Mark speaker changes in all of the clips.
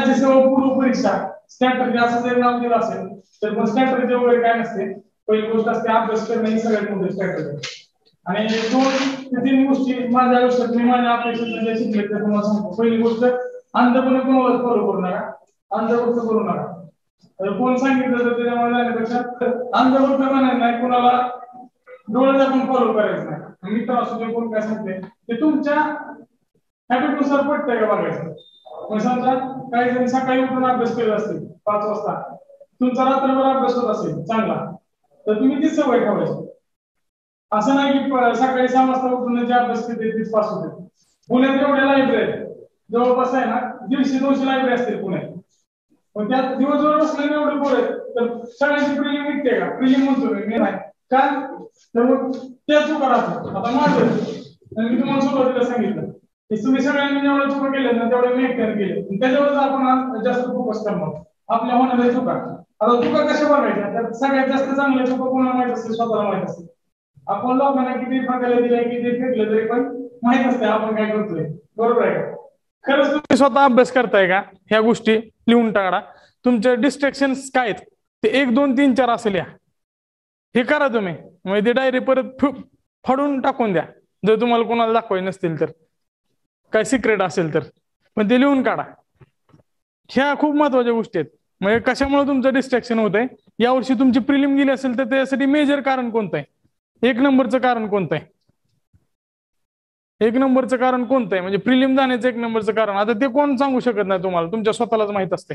Speaker 1: राज्यसेवा पूर्व परीक्षा स्ट्रॅटर्जी असं जर नाव दिलं असेल तर मग स्ट्रॅटर्जी वगैरे काय नसते. पहिली गोष्ट असते अभ्यास करणे ही सगळ्यात मोठी स्ट्रॅटर्जी. आणि 2 ते 3 गोष्टी माझ्या आयुष्यात मी माझ्या अपेक्षेत जे शिकले ते तुम्हाला सांगतो. पहिली गोष्ट अंधपणे कोणाला फॉलो करू नका, अंधभक्त करू नका. कोण सांगितलं तर त्याच्यामध्ये जाण्यापेक्षा अंधभक्त म्हणायचं नाही, कोणाला डोळे आपण फॉलो करायचं नाही. मित्र असू दे कोण काय सांगते ते तुमच्या हॅबिटनुसार पटतंय का बघायचं. मग समजा काही जण सकाळी उठून अभ्यास करत असतील 5 वाजता, तुमचा रात्रभर अभ्यास होत असेल चांगला, तर तुम्ही ती सवय ठेवायची. असं नाही की सकाळी 6 वाजता उठून जे अभ्यास करते तीच पास होते. पुण्यात एवढ्या लायब्ररी जवळपास आहे ना 150-200 लायब्ररी असतील पुण्यात. पण त्यात दिवसभर बसलेले एवढे पोर आहेत तर सगळ्यांची प्रिलिम निघते का? प्रिलिम म्हणतो मी नाही का, तर मग त्या चुका राहतात. आता माझं मी तुम्हाला सुरुवातीला सांगितलं की तुम्ही सगळ्यांनी जेवढ्या चुका केल्या ना तेवढ्या मी एकट्याने केले, त्याच्यावरच आपण जास्त फोकस करणार आपल्या होणाऱ्या चुका. आता चुका कशा बघायच्या, तर सगळ्यात जास्त चांगल्या चुका कोणाला माहित असते? स्वतःला माहित असते. आपण लोकांना किती बघायला दिलंय किती फेकलं तरी पण माहित असते आपण काय करतोय. बरोबर आहे का? खरंच तुम्ही स्वतः अभ्यास करताय का? ह्या गोष्टी लिहून टाका. तुमचे डिस्ट्रॅक्शन काय आहेत ते 1, 2, 3, 4 असेल या हे करा तुम्ही. म्हणजे ते डायरी परत फाडून टाकून द्या जर तुम्हाला कोणाला दाखवायचे नसतील तर, काय सिक्रेट असेल तर, पण ते लिहून काढा. ह्या खूप महत्वाच्या गोष्टी आहेत. म्हणजे कशामुळे तुमचं डिस्ट्रॅक्शन होत आहे. यावर्षी तुमची प्रिलिम गेली असेल तर त्यासाठी मेजर कारण कोणतं आहे? 1 नंबरचं कारण कोणतं आहे? 1 नंबरचं कारण कोणतं आहे? म्हणजे प्रिलिम जाण्याचं 1 नंबरचं कारण आता ते कोण सांगू शकत नाही तुम्हाला, तुमच्या स्वतःलाच माहित असते.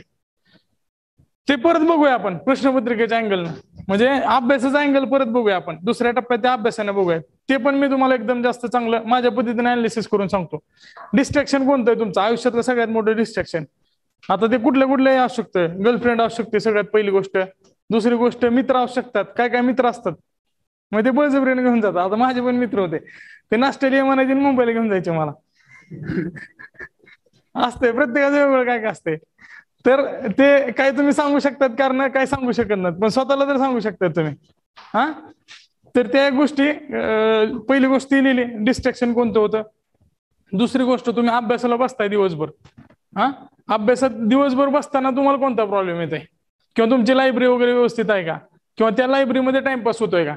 Speaker 1: ते परत बघूया आपण प्रश्नपत्रिकेच्या अँगलनं, म्हणजे अभ्यासाचा अँगल परत बघूया आपण. दुसऱ्या टप्प्यात त्या अभ्यासाने बघूया. ते पण मी तुम्हाला एकदम जास्त चांगलं माझ्या पद्धतीने अनालिसिस करून सांगतो. डिस्ट्रॅक्शन कोणतं आहे तुमचं आयुष्यातलं सगळ्यात मोठं डिस्ट्रॅक्शन? आता ते कुठले असू शकतं. गर्लफ्रेंड असू शकते सगळ्यात पहिली गोष्ट. दुसरी गोष्ट मित्र असू शकतात. काय काय मित्र असतात मग ते बळजबरीने घेऊन जातात. आता माझे पण मित्र होते ते नाश्त्याला म्हणायचे मुंबईला घेऊन जायचे मला. असते प्रत्येकाचं वेगळं काय काय असते. तर ते काय तुम्ही सांगू शकतात कारण काय सांगू शकत नाही, पण स्वतःला तर सांगू शकतात तुम्ही. हा तर त्या गोष्टी पहिली गोष्ट लिहिली डिस्ट्रॅक्शन कोणतं होतं. दुसरी गोष्ट तुम्ही अभ्यासाला बसताय दिवसभर. अभ्यासात दिवसभर बसताना तुम्हाला कोणता प्रॉब्लेम येत आहे, किंवा तुमची लायब्ररी वगैरे व्यवस्थित आहे का, किंवा त्या लायब्ररीमध्ये टाइमपास होतोय का,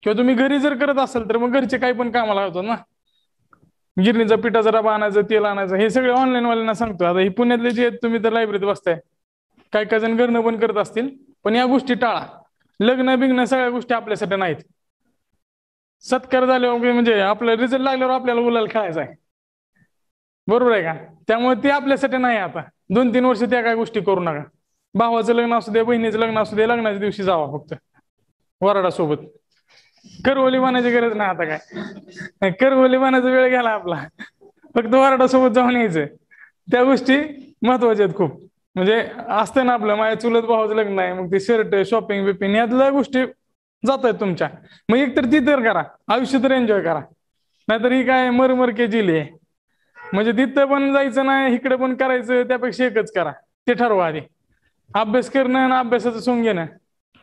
Speaker 1: किंवा तुम्ही घरी जर करत असाल तर मग घरचे काही पण कामाला होतात ना. गिरणीचा पिठाचा डबा आणायचं, तेल आणायचं, हे सगळे ऑनलाईन वाल्यांना सांगतो. आता ही पुण्यातले जे आहेत तुम्ही तर लायब्ररीत बसताय, काही काही जण घरनं पण करत असतील, पण या गोष्टी टाळा. लग्न बिग्न सगळ्या गोष्टी आपल्यासाठी नाहीत. सत्कार झाल्यावर म्हणजे आपला रिझल्ट लागल्यावर आपल्याला गुलाल खेळायचा आहे. बरोबर आहे का? त्यामुळे ते आपल्यासाठी नाही. आता 2-3 वर्ष त्या काय गोष्टी करू नका. भावाचं लग्न असू दे, बहिणीचं लग्न असू दे, लग्नाच्या दिवशी जावा फक्त वराडासोबत. करवली बनायची गरज नाही. आता काय करवली बनायचा वेळ गेला आपला, फक्त वराडासोबत जाऊन यायचं. त्या गोष्टी महत्वाच्या आहेत खूप. म्हणजे असतं ना आपलं माझ्या चुलत भावाचं लग्न आहे, मग ते शर्ट शॉपिंग बिपिंग यातल्या गोष्टी जात आहेत तुमच्या. मग एकतर ती तर करा, आयुष्य तर एन्जॉय करा. नाहीतर ही काय मरमर के जिले, म्हणजे तिथं पण जायचं नाही इकडे पण करायचं, त्यापेक्षा एकच करा. ते ठरवा आधी. अभ्यास करणं आणि अभ्यासाचं सोंग घेणं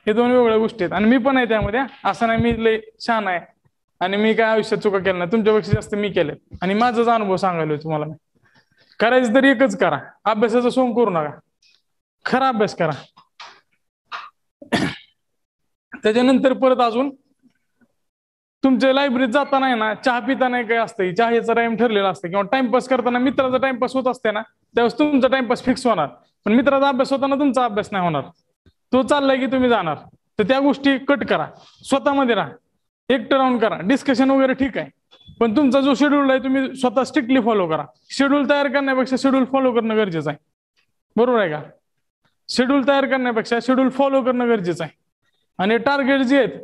Speaker 1: हे 2 वेगळ्या गोष्टी आहेत. आणि मी पण आहे त्यामध्ये. असं नाही मी लय छान आहे आणि मी काय आयुष्यात चुका केल्या नाही, तुमच्यापेक्षा जास्त मी केले. आणि माझाच अनुभव सांगायला तुम्हाला. करायचं तरी एकच करा, अभ्यासाचं सोंग करू नका, खरा अभ्यास करा. त्याच्यानंतर परत अजून तुमच्या लायब्ररीत जाताना ना चहा पिताना काय असतं, चहाचा टाइम ठरलेला असतं, किंवा टाइमपास करताना मित्राचा टाइमपास होत असते ना त्यावेळेस तुमचा टाइमपास फिक्स होणार, पण मित्राचा अभ्यास होताना तुमचा अभ्यास नाही होणार. तो चाललाय की तुम्ही जाणार, तर त्या गोष्टी कट करा. स्वतःमध्ये राहा, एकटं राहून करा. डिस्कशन वगैरे ठीक आहे, पण तुमचा जो शेड्यूल आहे तुम्ही स्वतः स्ट्रिक्टली फॉलो करा. शेड्यूल तयार करण्यापेक्षा शेड्यूल फॉलो करणं गरजेचं आहे. बरोबर आहे का? शेड्यूल तयार करण्यापेक्षा शेड्यूल फॉलो करणं गरजेचं आहे. आणि टार्गेट जे आहेत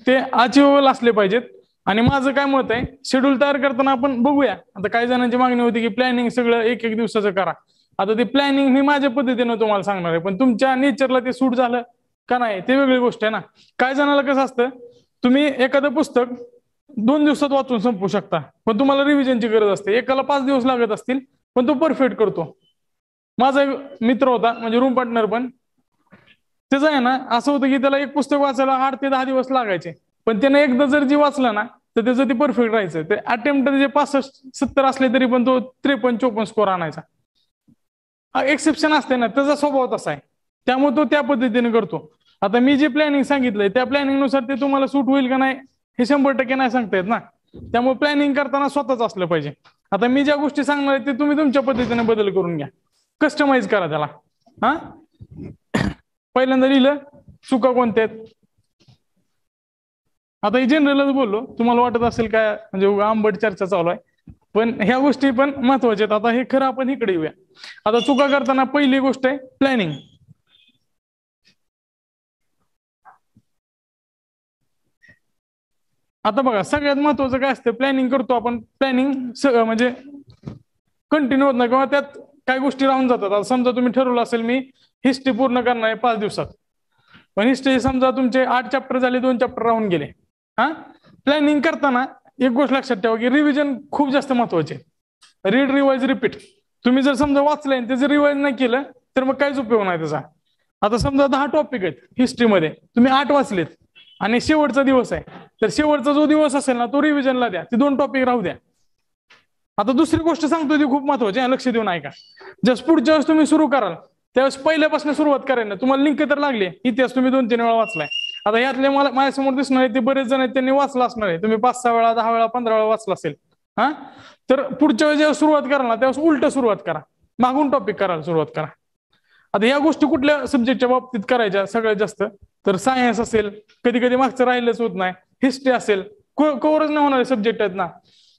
Speaker 1: ते अचिवेबल असले पाहिजेत. आणि माझं काय मत आहे, शेड्यूल तयार करताना आपण बघूया. आता काही जणांची मागणी होती की प्लॅनिंग सगळं 1-1 दिवसाचं करा. आता ते प्लॅनिंग मी माझ्या पद्धतीनं तुम्हाला सांगणार आहे, पण तुमच्या नेचरला ते सूट झालं का नाही ते वेगळी गोष्ट आहे ना. काही जणाला कसं असतं, तुम्ही एखादं पुस्तक 2 दिवसात वाचून संपवू शकता, पण तुम्हाला रिव्हिजनची गरज असते. एकाला 5 दिवस लागत असतील, पण तो परफेक्ट करतो. माझा एक मित्र होता, म्हणजे रूम पार्टनर, पण त्याचं आहे ना असं होतं की त्याला एक पुस्तक वाचायला 8 ते 10 दिवस लागायचे, पण त्याने एकदा जर जे वाचलं ना तर त्याचं ते परफेक्ट राहायचं. ते अटेम्प्ट जे 65-70 असले तरी पण तो 53-54 स्कोर आणायचा. एक्सेप्शन असते ना, त्याचा स्वभाव तसा आहे, त्यामुळे तो त्या पद्धतीने करतो. आता मी जे प्लॅनिंग सांगितलंय त्या प्लॅनिंग नुसार ते तुम्हाला सूट होईल का नाही हे 100% नाही सांगता येत ना. त्यामुळे प्लॅनिंग करताना स्वतःच असलं पाहिजे. आता मी ज्या गोष्टी सांगणार ते तुम्ही तुमच्या पद्धतीने बदल करून घ्या, कस्टमाइज करा त्याला. हा, पहिल्यांदा लिहिलं चुका कोणत्या आहेत. आता हे जनरलच बोललो, तुम्हाला वाटत असेल काय म्हणजे आंबट चर्चा चालू आहे, पण ह्या गोष्टी पण महत्वाच्या आहेत. आता हे खरं आपण इकडे येऊया. आता चुका करताना पहिली गोष्ट आहे प्लॅनिंग. आता बघा सगळ्यात महत्वाचं काय असतं, प्लॅनिंग करतो आपण, प्लॅनिंग म्हणजे कंटिन्यू होत नाही किंवा त्यात काही गोष्टी राहून जातात. आता समजा तुम्ही ठरवलं असेल मी हिस्ट्री पूर्ण करणार आहे 5 दिवसात, पण हिस्ट्री समजा तुमचे 8 चॅप्टर झाले, 2 चॅप्टर राहून गेले. हा, प्लॅनिंग करताना एक गोष्ट लक्षात ठेवा की रिव्हिजन खूप जास्त महत्वाचे. Read, revise, repeat. तुम्ही जर समजा वाचलंय आणि त्याचं रिवाइज नाही केलं तर मग काहीच उपयोग नाही त्याचा. आता समजा 10 टॉपिक आहेत हिस्ट्रीमध्ये, तुम्ही 8 वाचलेत आणि शेवटचा दिवस आहे, तर शेवटचा जो दिवस असेल ना तो रिव्हिजनला द्या, ते 2 टॉपिक राहू द्या. आता दुसरी गोष्ट सांगतो ती खूप महत्वाची आहे, लक्ष देऊन ऐका. जस्ट पुढच्या वेळेस तुम्ही सुरू कराल त्यावेळेस पहिल्यापासून सुरुवात करायला, तुम्हाला लिंक तर लागली, इतिहास तुम्ही 2-3 वेळा वाचलाय. आता यातले मला माझ्यासमोर दिसणार आहे ते बरेच जण आहेत त्यांनी वाचला असणार आहे, तुम्ही 5-6 वेळा, 10 वेळा, 15 वेळा वाचला असेल. हा, तर पुढच्या वेळेस जेव्हा सुरुवात कराल ना त्यावेळेस उलट सुरुवात करा, मागून टॉपिक करायला सुरुवात करा. आता या गोष्टी कुठल्या सब्जेक्टच्या बाबतीत करायच्या सगळ्यात जास्त, तर सायन्स असेल, कधी कधी मागचं राहिलंच होत नाही, हिस्ट्री असेल, कव्हरच नाही होणारे सब्जेक्ट आहेत ना,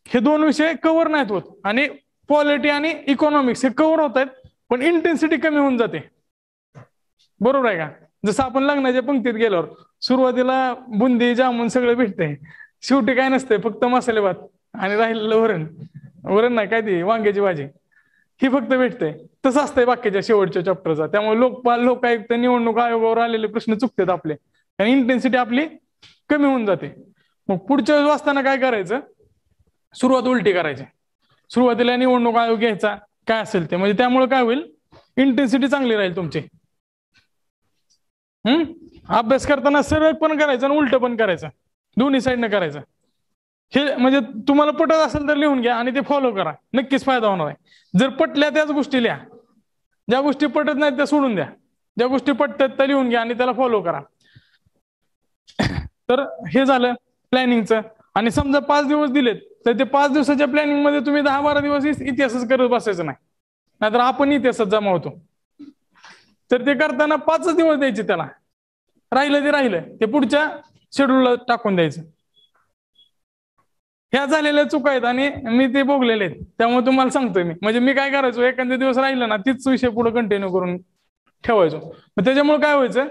Speaker 1: हे 2 विषय कव्हर नाहीत होत. आणि पॉलिटी आणि इकॉनॉमिक्स हे कव्हर होत आहेत पण इंटेन्सिटी कमी होऊन जाते. बरोबर आहे का? जसं आपण लग्नाच्या पंक्तीत गेल्यावर सुरुवातीला बुंदी जामून सगळं भेटतंय, शेवटी काय नसतंय, फक्त मसाले भात आणि राहिलेलं वरण, वरण नाही काय ती वांग्याची भाजी, ही फक्त भेटते. तसं असतंय बाकीच्या शेवटच्या चॅप्टरचा. त्यामुळे लोकायुक्त निवडणूक आयोगावर आलेले प्रश्न चुकतात आपले आणि इंटेन्सिटी आपली कमी होऊन जाते. मग पुढच्या वेळेस वाचताना काय करायचं, सुरुवात उलटी करायची. सुरुवातीला निवडणूक आयोग घ्यायचा काय असेल ते, म्हणजे त्यामुळे काय होईल, इंटेन्सिटी चांगली राहील तुमची. अभ्यास करताना सरळ पण करायचं आणि उलट पण करायचं, दोन्ही साईडनं करायचं. हे म्हणजे तुम्हाला पटत असेल तर लिहून घ्या आणि ते फॉलो करा, नक्कीच फायदा होणार आहे. जर पटल्या त्याच गोष्टी लिहा, ज्या गोष्टी पटत नाहीत त्या सोडून द्या, ज्या गोष्टी पटतात त्या लिहून घ्या आणि त्याला फॉलो करा. तर हे झालं प्लॅनिंगचं. आणि समजा 5 दिवस दिलेत तर ते 5 दिवसाच्या प्लॅनिंग मध्ये तुम्ही 10-12 दिवस इतिहासच करत बसायचं नाही, नाहीतर आपण इतिहासात जमा होतो. तर ते करताना 5 दिवस द्यायचे त्याला, राहिलं ते राहिलं ते पुढच्या शेड्यूलला टाकून द्यायचं. ह्या झालेल्या चुका आहेत आणि मी ते भोगलेले आहेत, त्यामुळे तुम्हाला सांगतोय मी. म्हणजे मी काय करायचो, एखाद्या दिवस राहिलं ना तीच विषय पुढे कंटिन्यू करून ठेवायचो. मग त्याच्यामुळे काय व्हायचं,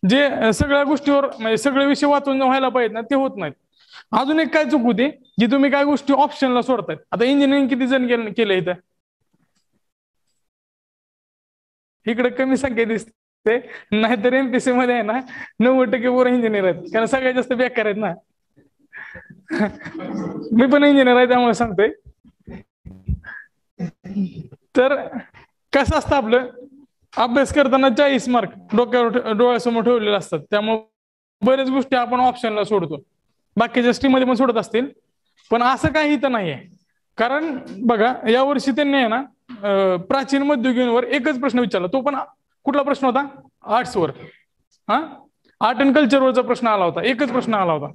Speaker 1: जे सगळ्या गोष्टीवर म्हणजे सगळे विषय वाचून व्हायला पाहिजेत ना ते होत नाहीत. अजून एक काय चूक होती की तुम्ही काय गोष्टी ऑप्शनला सोडतायत. आता इंजिनिअरिंग किती जण केलं इथं, इकडे कमी संख्या दिसते, नाहीतर एमपीसी मध्ये आहे ना 90% पोरं इंजिनियर आहेत, कारण सगळ्यात जास्त बेकार आहेत ना. मी पण इंजिनियर आहे त्यामुळे सांगतोय. तर कसं असतं, आपलं अभ्यास करताना 40 मार्क डोळ्यासमोर ठेवलेले असतात, त्यामुळे बऱ्याच गोष्टी आपण ऑप्शनला सोडतो. बाकीच्या स्ट्रीम मध्ये पण सोडत असतील, पण असं काही इथं नाहीये. कारण बघा यावर्षी त्यांनी आहे ना प्राचीन मध्ययुगीनवर एकच प्रश्न विचारला, तो पण कुठला प्रश्न होता, आर्ट्सवर. हा, आर्ट अँड कल्चरवरचा प्रश्न आला होता, एकच प्रश्न आला होता.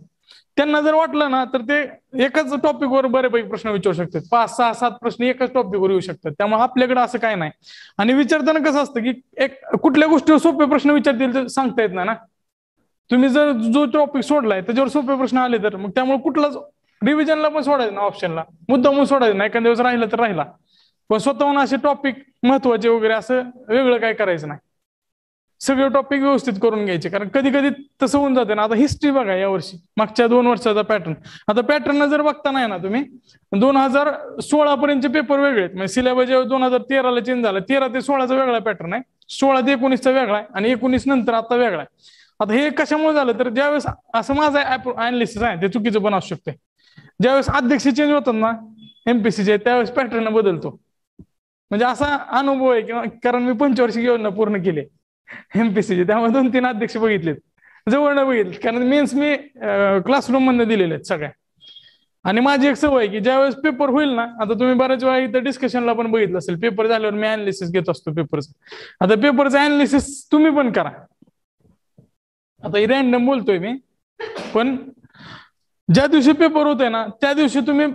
Speaker 1: त्यांना जर वाटलं ना तर ते एकाच टॉपिकवर बरेपैकी प्रश्न विचारू शकतात, 5, 6, 7 प्रश्न एकाच टॉपिकवर येऊ शकतात. त्यामुळे आपल्याकडे असं काय नाही. आणि विचारताना कसं असतं की एक कुठल्या गोष्टीवर सोपे प्रश्न विचारतील तर सांगता येत नाही ना. तुम्ही जर जो टॉपिक सोडलाय त्याच्यावर सोपे प्रश्न आले तर मग त्यामुळे कुठलाच रिव्हिजनला पण सोडायचं ना, ऑप्शनला मुद्दामून सोडायचं नाही. एखाद्या दिवस राहिलं तर राहिला, पण स्वतःहून असे टॉपिक महत्वाचे वगैरे असं वेगळं काय करायचं नाही. सगळे टॉपिक व्यवस्थित करून घ्यायचे, कारण कधी कधी तसं होऊन जाते ना. आता हिस्ट्री बघा यावर्षी, मागच्या 2 वर्षाचा पॅटर्न. आता पॅटर्न जर बघता नाही ना तुम्ही, 2016 पर्यंतचे पेपर वेगळे आहेत. म्हणजे सिलेबस जेव्हा 2013ला चेंज झाला, 13 ते 16चा वेगळा पॅटर्न आहे, 16 ते 19चा वेगळा आहे आणि 19 नंतर आता वेगळा आहे. आता हे कशामुळे झालं तर ज्यावेळेस, असं माझं अनालिसिस आहे, ते चुकीचं पण असू शकते, ज्यावेळेस अध्यक्ष चेंज होतात ना एमपीसीचे त्यावेळेस पॅटर्न बदलतो. म्हणजे असा अनुभव आहे किंवा कारण मी 25 योजना पूर्ण केली एमपीसीचे, त्यामुळे 2-3 अध्यक्ष बघितलेत, जवळ बघितले, कारण मेन्स मी क्लासरूम मध्ये दिलेले आहेत सगळ्या. आणि माझी एक सवय आहे की ज्यावेळेस पेपर होईल ना, आता तुम्ही बऱ्याच वेळा इथं डिस्कशनला पण बघितलं असेल, पेपर झाल्यावर मी अनालिसिस घेत असतो पेपरचं. आता पेपरचं अनालिसिस तुम्ही पण करा. आता रॅन्डम बोलतोय मी, पण ज्या दिवशी पेपर होतोय ना त्या दिवशी तुम्ही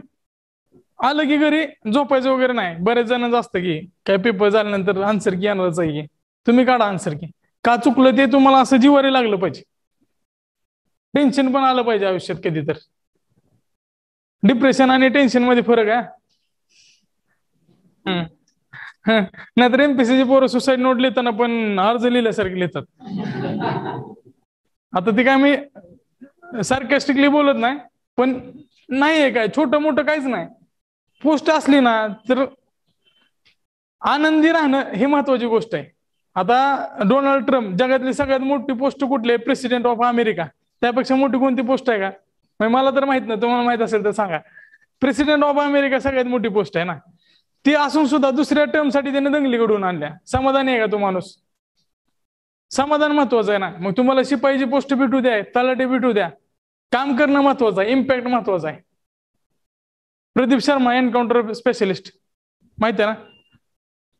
Speaker 1: आलं की घरी झोपायचं वगैरे नाही. बरेच जण असतं की काय पेपर झाल्यानंतर आन्सर की येणारच आहे की, तुम्ही काढा आन्सर की. का चुकलं ते तुम्हाला असं जिवारी लागलं पाहिजे, टेन्शन पण आलं पाहिजे आयुष्यात कधी तर. डिप्रेशन आणि टेन्शन मध्ये फरक आहे. नाहीतर एमपीसीची पोरं सुसाईड नोट लिहिताना पण अर्ज लिहिल्यासारखे लिहितात. आता ते काय मी सार्कॅस्टिकली बोलत नाही, पण नाहीये काय छोटं मोठं काहीच नाही. पोस्ट असली ना तर आनंदी राहणं ही महत्वाची गोष्ट आहे. आता डोनाल्ड ट्रम्प जगातली सगळ्यात मोठी पोस्ट कुठली आहे? President of America. त्यापेक्षा मोठी कोणती पोस्ट आहे का? मला तर माहित नाही, तुम्हाला माहित असेल तर सांगा. प्रेसिडेंट ऑफ अमेरिका सगळ्यात मोठी पोस्ट आहे ना. ती असून सुद्धा दुसऱ्या टर्मसाठी त्याने दंगली घडवून आणल्या. समाधानी आहे का तो माणूस? समाधान महत्वाचं आहे ना. मग तुम्हाला शिपाईची पोस्ट भेटू द्या, तलाठी भेटू द्या, काम करणं महत्वाचं आहे, इम्पॅक्ट महत्वाचा आहे. प्रदीप शर्मा एन्काउंटर स्पेशलिस्ट माहिती आहे ना,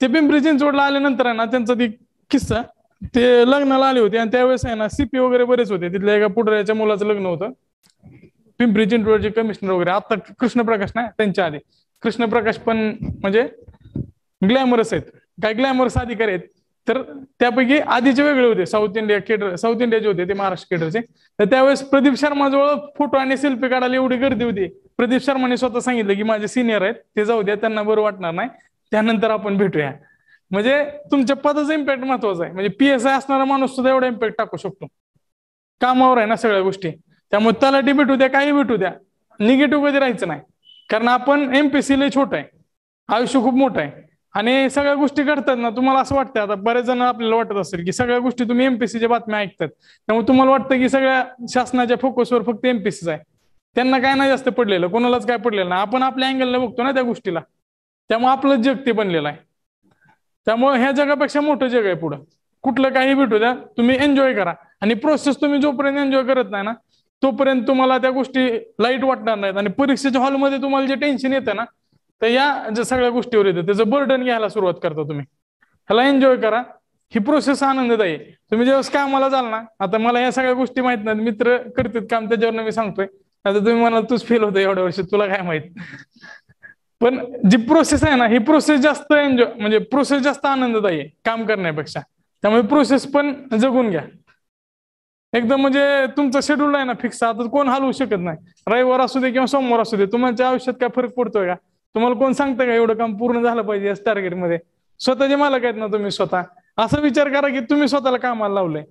Speaker 1: ते पिंपरी चिंचवडला आल्यानंतर आहे ना त्यांचा ती किस्सा, ते लग्नाला आले होते आणि त्यावेळेस आहे ना सीपी वगैरे बरेच होते. तिथल्या एका पुढाऱ्याच्या मुलाचं लग्न होतं. पिंपरी चिंचवडचे कमिशनर वगैरे, आता कृष्णप्रकाश नाही त्यांच्या आधी. कृष्णप्रकाश पण म्हणजे ग्लॅमरस आहेत, काय ग्लॅमरस अधिकारी आहेत. तर त्यापैकी आधीचे वेगळे होते, साऊथ इंडियाचे होते ते, महाराष्ट्र केडरचे. तर त्यावेळेस प्रदीप शर्माजवळ फोटो आणि सेल्फी काढायला एवढी गर्दी होती. प्रदीप शर्माने स्वतः सांगितलं की माझे सिनियर आहेत, ते जाऊ द्या, त्यांना बरं वाटणार नाही, त्यानंतर आपण भेटूया. म्हणजे तुमच्या पदाचा इम्पॅक्ट महत्वाचा आहे. म्हणजे PSI असणारा माणूस सुद्धा एवढा इम्पॅक्ट टाकू शकतो. कामावर आहे ना सगळ्या गोष्टी. त्यामुळे तलाठी भेटू द्या, काही भेटू द्या, निगेटिव्ह कधी राहायचं नाही. कारण आपण MPSC लय छोट आहे, आयुष्य खूप मोठं आहे आणि सगळ्या गोष्टी घडतात ना. तुम्हाला असं वाटतं, आता बरेच जण आपल्याला वाटत असेल की सगळ्या गोष्टी तुम्ही MPSCच्या बातम्या ऐकतात, त्यामुळे तुम्हाला वाटतं की सगळ्या शासनाच्या फोकसवर फक्त MPSC आहे. त्यांना काय नाही जास्त पडलेलं, कोणालाच काय पडलेलं नाही. आपण आपल्या अँगलला बघतो ना त्या गोष्टीला, त्यामुळे आपलं जग ते बनलेलं आहे. त्यामुळे ह्या जगापेक्षा मोठं जग आहे पुढं. कुठलं काही भेटू द्या, तुम्ही एन्जॉय करा. आणि प्रोसेस तुम्ही जोपर्यंत एन्जॉय करत नाही ना तोपर्यंत तुम्हाला त्या गोष्टी लाईट वाटणार नाहीत. आणि परीक्षेच्या हॉलमध्ये तुम्हाला जे टेन्शन येतं ना, तर या ज्या सगळ्या गोष्टीवर येतं त्याचं बर्डन घ्यायला सुरुवात करता तुम्ही. ह्याला एन्जॉय करा, ही प्रोसेस आनंददायी आहे. तुम्ही जेव्हा कामाला जाल ना, आता मला या सगळ्या गोष्टी माहित नाहीत, मित्र करतात काम त्याच्यावर मी सांगतोय. आता तुम्ही म्हणाल तूच फेल होतं एवढ्या वर्षी, तुला काय माहित. पण जी प्रोसेस आहे ना, ही प्रोसेस जास्त एन्जॉय, म्हणजे प्रोसेस जास्त आनंददायी आहे काम करण्यापेक्षा. त्यामुळे प्रोसेस पण जगून घ्या एकदम. म्हणजे तुमचं शेड्यूल आहे ना फिक्स, आता कोण हलवू शकत नाही. रविवार असू दे किंवा सोमवार असू दे, तुमच्या आयुष्यात काय फरक पडतोय का? तुम्हाला कोण सांगतं का एवढं काम पूर्ण झालं पाहिजे या टार्गेटमध्ये? स्वतःचे मालक आहेत ना तुम्ही स्वतः. असा विचार करा की तुम्ही स्वतःला कामाला लावलंय.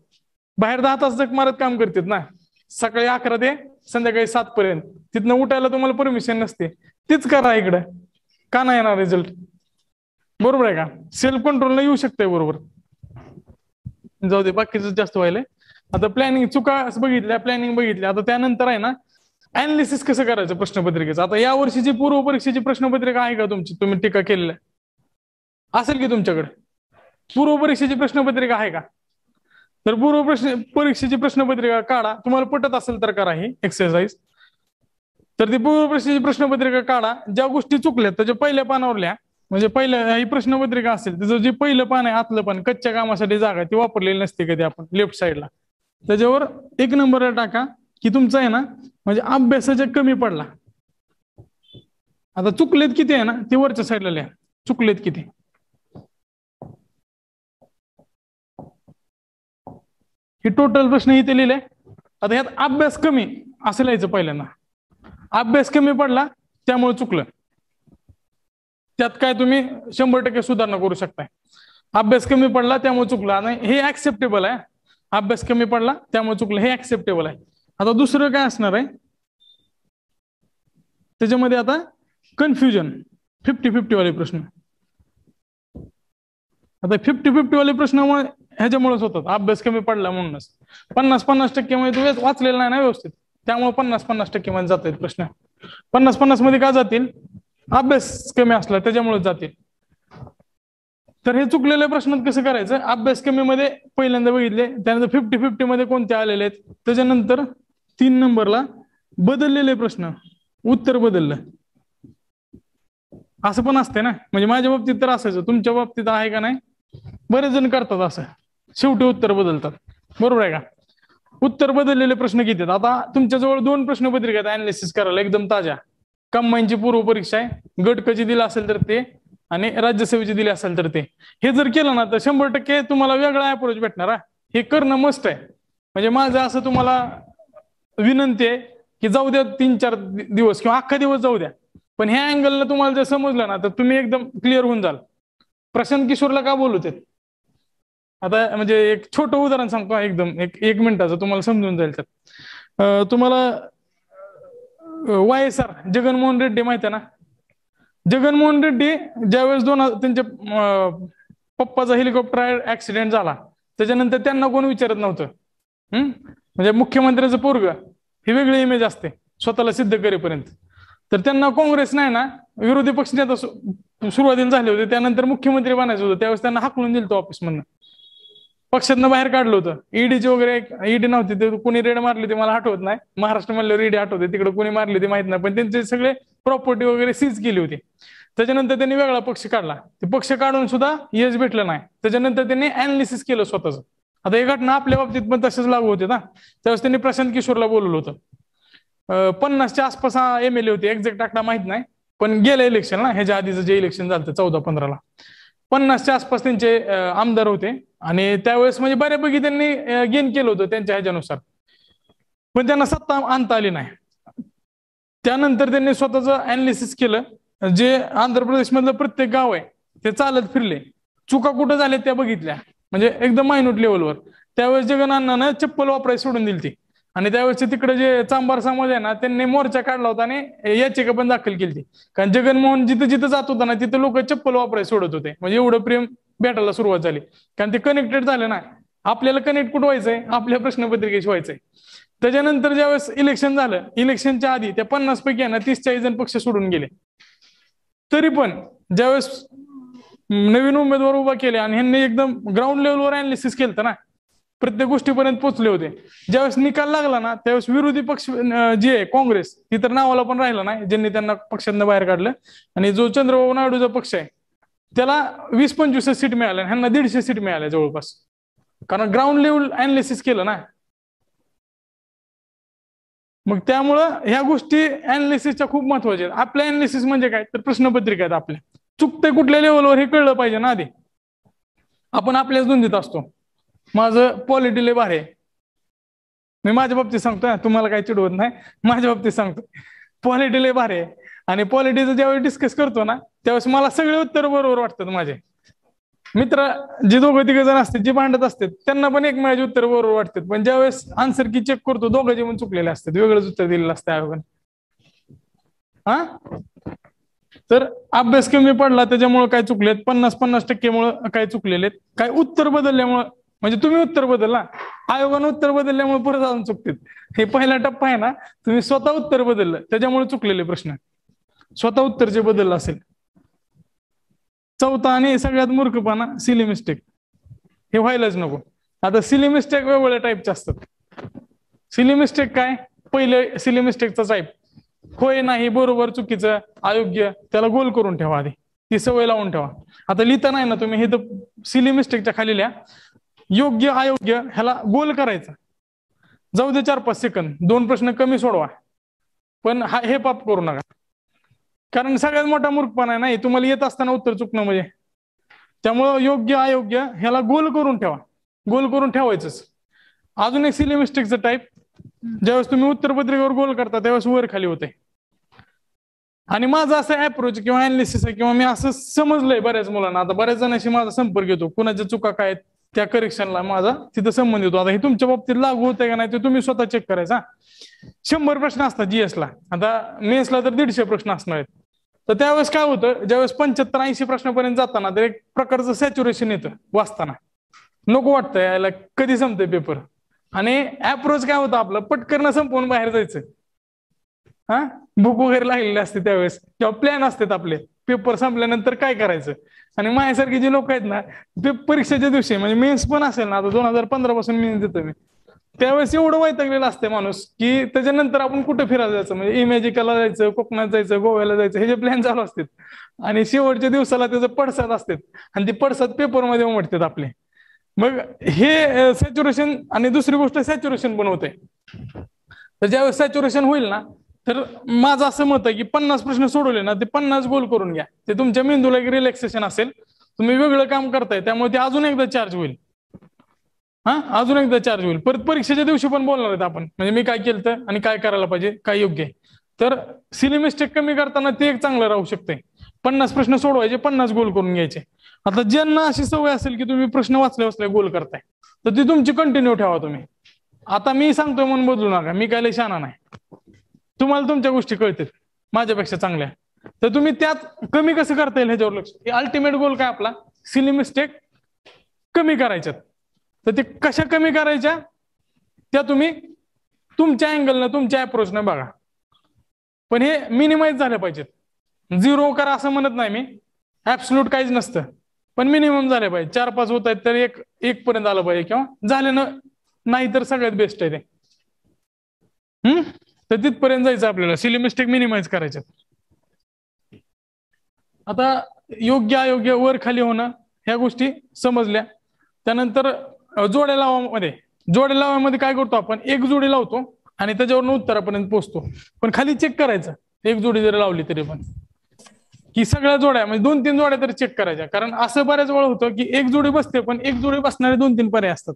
Speaker 1: बाहेर 10 तास जग मारत काम करतात ना, सकाळी 11 ते संध्याकाळी 7 पर्यंत. तिथनं उठायला तुम्हाला परमिशन नसते. तीच करा इकडं, का नाही येणार रिझल्ट? बरोबर आहे का? सेल्फ कंट्रोलला येऊ शकते बरोबर. जाऊ दे, बाकीचं जास्त व्हायलंय. आता प्लॅनिंग चुका बघितल्या, प्लॅनिंग बघितल्या. आता त्यानंतर आहे ना अनालिसिस कसं करायचं प्रश्नपत्रिकेचं. आता या वर्षीची पूर्व परीक्षेची प्रश्नपत्रिका आहे का तुमची? तुम्ही टीका केलेल्या असेल की तुमच्याकडे पूर्व परीक्षेची प्रश्नपत्रिका आहे का? तर पूर्व परीक्षेची प्रश्नपत्रिका काढा. तुम्हाला पटत असेल तर करा ही एक्सरसाइज. तर ती पूर्व परीक्षेची प्रश्नपत्रिका काढा. ज्या गोष्टी चुकल्यात त्याच्या पहिल्या पानावर लिहा. म्हणजे पहिल्या ही प्रश्नपत्रिका असेल त्याचं जे पहिलं पान आहे, आतलं पान, कच्च्या कामासाठी जागा ती वापरलेली नसते कधी आपण लेफ्ट साईडला, त्याच्यावर 1 नंबरला टाका की तुमचा आहे ना म्हणजे अभ्यासाच्या कमी पडला. आता चुकलेत किती आहे ना ते वरच्या साईडला लिहा, चुकलेत किती. हे टोटल प्रश्न इथे लिहिले. आता ह्यात अभ्यास कमी असं लिहायचं पहिल्यांदा. अभ्यास कमी पडला त्यामुळे चुकलं, त्यात काय तुम्ही 100% सुधारणा करू शकताय. अभ्यास कमी पडला त्यामुळे चुकला, हे ऍक्सेप्टेबल आहे. अभ्यास कमी पडला त्यामुळे चुकलं, हे ऍक्सेप्टेबल आहे. आता दुसरं काय असणार आहे त्याच्यामध्ये? आता कन्फ्युजन 50-50 वाले प्रश्न. आता 50-50 वाले प्रश्न ह्याच्यामुळेच होतात, अभ्यास कमी पडला म्हणूनच. 50-50% मध्ये तू वाचलेला नाही ना व्यवस्थित, त्यामुळे 50-50% मध्ये जात आहेत प्रश्न. 50-50 मध्ये का जातील? अभ्यास कमी असला त्याच्यामुळे जातील. तर हे चुकलेल्या प्रश्नात कसं करायचं? अभ्यास कमी मध्ये पहिल्यांदा बघितले, त्यानंतर 50-50 मध्ये कोणते आलेले आहेत, त्याच्यानंतर 3 नंबरला बदललेले प्रश्न. उत्तर बदललं असं पण असते ना. म्हणजे माझ्या बाबतीत तर असायचं, तुमच्या बाबतीत आहे का नाही? बरेच जण करतात असं, शेवटी उत्तर बदलतात. बरोबर आहे का? उत्तर बदललेले प्रश्न किती आहेत? आता तुमच्याजवळ 2 प्रश्नपत्रिका आहेत अनालिसिस करायला, एकदम ताज्या. कंबाईनची पूर्व परीक्षा आहे, गट कशी दिला असेल तर ते, आणि राज्यसेवेची दिली असेल तर ते. हे जर केलं ना तर 100% तुम्हाला वेगळा अप्रोच भेटणार. हे करणं मस्ट आहे. म्हणजे माझं असं तुम्हाला विनंती आहे की जाऊ द्या 3-4 दिवस किंवा अख्खा दिवस जाऊ द्या, पण ह्या अँगलला तुम्हाला जर समजलं ना तर तुम्ही एकदम क्लिअर होऊन जाल. प्रशांत किशोरला का बोलवते? आता म्हणजे एक छोटं उदाहरण सांगतो, एकदम एक मिनिटाचं, तुम्हाला समजून जाईल. तर तुम्हाला YSR जगनमोहन रेड्डी माहिती आहे ना? जगनमोहन रेड्डी ज्यावेळेस त्यांच्या पप्पाचा हेलिकॉप्टर ऍक्सिडेंट झाला, त्याच्यानंतर त्यांना कोण विचारत नव्हतं. म्हणजे मुख्यमंत्र्याचं पोरग ही वेगळी इमेज असते स्वतःला सिद्ध करेपर्यंत. तर त्यांना काँग्रेस नाही ना, विरोधी पक्ष नेता सुरुवातीला झाले होते, त्यानंतर मुख्यमंत्री बनायचं होतं, त्यावेळेस त्यांना हाकलून दिलं होतं ऑफिसमधनं, पक्षातनं बाहेर काढलं होतं. ईडीची वगैरे ईडी नव्हती, ते कोणी रेड मारली ते मला आठवत नाही, महाराष्ट्र म्हणल्यावर ईडी आठवते, तिकडे कोणी मारली ते माहित नाही, पण त्यांचे सगळे प्रॉपर्टी वगैरे सीज केली होती. त्याच्यानंतर त्यांनी वेगळा पक्ष काढला, ते पक्ष काढून सुद्धा यश भेटलं नाही. त्याच्यानंतर त्यांनी अनालिसिस केलं स्वतःच. आता ही घटना आपल्या बाबतीत पण तसेच लागू होते ना. त्यावेळेस त्यांनी प्रशांत किशोरला बोलवलं होतं. 50च्या आसपास MLA होते, एक्झॅक्ट आकडा माहित नाही, पण गेलं इलेक्शन ना, ह्याच्या आधीचं जे इलेक्शन झालं 14-15ला 50च्या आसपास त्यांचे आमदार होते. आणि त्यावेळेस म्हणजे बऱ्यापैकी त्यांनी गेन केलं होतं त्यांच्या ह्याच्यानुसार, पण त्यांना सत्ता आणता आली नाही. त्यानंतर त्यांनी स्वतःच अनालिसिस केलं, जे आंध्र प्रदेश मधलं प्रत्येक गाव आहे ते चालत फिरले, चुका कुठं झाल्या त्या बघितल्या, म्हणजे एकदम मायन्यूट लेवलवर. त्यावेळेस जगनांना चप्पल वापरायला सोडून दिली ती, आणि त्यावेळेस तिकडे जे चांभार समाज आहे ना, त्यांनी मोर्चा काढला होता आणि याचिका पण दाखल केली. कारण जगनमोहन जिथं जिथं जात होता ना, तिथं लोक चप्पल वापरायला सोडत होते, म्हणजे एवढं प्रेम भेटायला सुरुवात झाली. कारण ते कनेक्टेड झालं ना, आपल्याला कनेक्ट कुठं व्हायचंय? आपल्या प्रश्नपत्रिकेशी व्हायचंय. त्याच्यानंतर ज्यावेळेस इलेक्शन झालं, इलेक्शनच्या आधी त्या 50 पैकी आहे ना 30-40 जण पक्ष सोडून गेले. तरी पण ज्यावेळेस नवीन उमेदवार उभा केले आणि ह्यांनी एकदम ग्राउंड लेवलवर अनालिसिस केलं ना, प्रत्येक गोष्टीपर्यंत पोहोचले होते. ज्यावेळेस निकाल लागला ना, त्यावेळेस विरोधी पक्ष जे आहे काँग्रेस, ती तर नावाला पण राहिलं नाही, ज्यांनी त्यांना पक्षांना बाहेर काढलं. आणि जो चंद्रबाबू नायडूचा पक्ष आहे त्याला 20-25 सीट मिळाल्या, ह्यांना 150 सीट मिळाल्या जवळपास, कारण ग्राउंड लेवल अनालिसिस केलं ना. मग त्यामुळं ह्या गोष्टी अनालिसिसच्या खूप महत्वाच्या आहेत. आपल्या अनालिसिस म्हणजे काय तर प्रश्नपत्रिका आहेत आपल्या, चुकते कुठल्या लेवलवर हे कळलं पाहिजे ना आधी. आपण आपल्याच धुंदीत असतो. माझं पॉलिटी लय भारी आहे, मी माझ्या बाबतीत सांगतोय, तुम्हाला काही चिडवत नाही, माझ्या बाबतीत सांगतो पॉलिटी लय भारी आहे. आणि पॉलिटीचं ज्यावेळी डिस्कस करतो ना, त्यावेळेस मला सगळे उत्तर बरोबर वाटतात. माझे मित्र जे 2-3 जण असतात, जे भांडत असतात, त्यांना पण एक माझे उत्तर बरोबर वाटतात, पण ज्यावेळेस आन्सर की चेक करतो, दोघांचे पण चुकलेले असतात, वेगळंच उत्तर दिलेलं असतं आयोगाने. तर अभ्यास कमी पडला त्याच्यामुळे काय चुकलेत, 50% मुळे काय चुकलेले, काय उत्तर बदलल्यामुळे, म्हणजे तुम्ही उत्तर बदलला, आयोगाने उत्तर बदलल्यामुळे परत अजून चुकतात. हे पहिला टप्पा आहे ना, तुम्ही स्वतः उत्तर बदललं त्याच्यामुळे चुकलेले प्रश्न, स्वतः उत्तर जे बदललं असेल. चौथा आणि सगळ्यात मूर्खपणा, सिली मिस्टेक, हे व्हायलाच नको. आता सिली मिस्टेक वेगवेगळ्या टाईपचे असतात. सिली मिस्टेक काय? पहिले सिली मिस्टेकचा टाईप, होय नाही, बरोबर, चुकीचं, अयोग्य, त्याला गोल करून ठेवा आधी, ती सवय लावून ठेवा. आता लिहिता नाही ना तुम्ही, हे तर सिली मिस्टेकच्या खाली लिहा, योग्य अयोग्य ह्याला गोल करायचा, जाऊ दे 4-5 सेकंद, 2 प्रश्न कमी सोडवा, पण हे पाप करू नका. कारण सगळ्यात मोठा मूर्खपणा नाही तुम्हाला येत असताना उत्तर चुकणं म्हणजे. त्यामुळं योग्य अयोग्य ह्याला गोल करून ठेवा, गोल करून ठेवायचंच. अजून एक सिली मिस्टेकचं टाईप, ज्यावेळेस तुम्ही उत्तरपत्रिकेवर गोल करता त्यावेळेस वर खाली होते. आणि माझा असा अप्रोच किंवा अनालिसिस आहे, किंवा मी असं समजलंय बऱ्याच मुलांना, आता बऱ्याच जणांशी माझा संपर्क येतो, कुणाच्या चुका काय त्या करेक्शनला माझा तिथं संबंध येतो. आता हे तुमच्या बाबतीत लागू होतंय का नाही ते तुम्ही स्वतः चेक करायचा. 100 प्रश्न असतात जीएसला, आता मेन्सला तर 150 प्रश्न असणार आहेत. तर त्यावेळेस काय होतं, ज्यावेळेस 75-80 प्रश्नापर्यंत जाताना तर एक प्रकारचं सॅच्युरेशन येतं वाचताना, नको वाटतं यायला कधी संपतंय पेपर. आणि अप्रोच काय होतं आपलं, पटकन संपवून बाहेर जायचं. बुक वगैरे लागलेले असते त्यावेळेस, किंवा प्लॅन असतात आपले, पेपर संपल्यानंतर काय करायचं. आणि माझ्यासारखे जे लोक आहेत ना, ते परीक्षेच्या दिवशी, म्हणजे मेन्स पण असेल ना, आता 2015 पासून मेन्स देतो मी, त्यावेळेस एवढं वैतागलेलं असते माणूस की त्याच्यानंतर आपण कुठे फिरायला जायचं, म्हणजे इमॅजिकाला जायचं, कोकणात जायचं, गोव्याला जायचं, हे जे प्लॅन चालू असतात आणि शेवटच्या दिवसाला त्याचं पडसाद असतात आणि ते पडसाद पेपरमध्ये उमटतात आपले. मग हे सॅच्युरेशन, आणि दुसरी गोष्ट सॅच्युरेशन पण होते. तर ज्यावेळेस सॅच्युरेशन होईल ना, तर माझं असं मत आहे की 50 प्रश्न सोडवले ना, ते 50 गोल करून घ्या. ते तुमच्या मेंदूला एक रिलॅक्सेशन असेल, तुम्ही वेगळं काम करताय त्यामुळे ते अजून एकदा चार्ज होईल. अजून एकदा चार्ज होईल. परत परीक्षेच्या दिवशी पण बोलणार आहेत आपण, म्हणजे मी काय केलं आणि काय करायला पाहिजे, काय योग्य आहे. तर सिली मिस्टेक कमी करताना ते एक चांगलं राहू शकते. 50 प्रश्न सोडवायचे, 50 गोल करून घ्यायचे. आता ज्यांना अशी सवय असेल की तुम्ही प्रश्न वाचले वाचले गोल करताय, तर ती तुमची कंटिन्यू ठेवा तुम्ही. आता मी सांगतोय म्हणून बदलू नका, मी काय लय शहाणा नाही. तुम्हाला तुमच्या गोष्टी कळतात माझ्यापेक्षा चांगल्या. तर तुम्ही त्यात कमी कसं करता येईल ह्याच्यावर लक्ष. अल्टिमेट गोल काय आपला, सिली मिस्टेक कमी करायच्यात. तर ते कशा कमी करायच्या त्या तुम्ही तुमच्या अँगलनं, तुमच्या अप्रोचनं बघा. पण हे मिनिमाइज झालं पाहिजेत. 0 करा असं म्हणत नाही मी, ऍब्सोल्यूट काहीच नसतं, पण मिनिमम झाले पाहिजे. 4-5 होत आहेत तर एक पर्यंत आलं पाहिजे, किंवा झालं नाही तर सगळ्यात बेस्ट आहे ते. तर तिथपर्यंत जायचं आपल्याला, सिली मिस्टेक मिनिमाइज करायचे. आता योग्य अयोग्य, वर खाली होणं, ह्या गोष्टी समजल्या. त्यानंतर जोड्या लावामध्ये काय करतो आपण, एक जोडी लावतो आणि त्याच्यावरून उत्तरापर्यंत पोहोचतो. पण खाली चेक करायचं, एक जोडी जरी लावली तरी पण, की सगळ्या जोड्या म्हणजे 2-3 जोड्या तरी चेक करायच्या. कारण असं बऱ्याच वेळा होतं की एक जोडी बसते पण एक जोडी बसणारे 2-3 पर्याय असतात.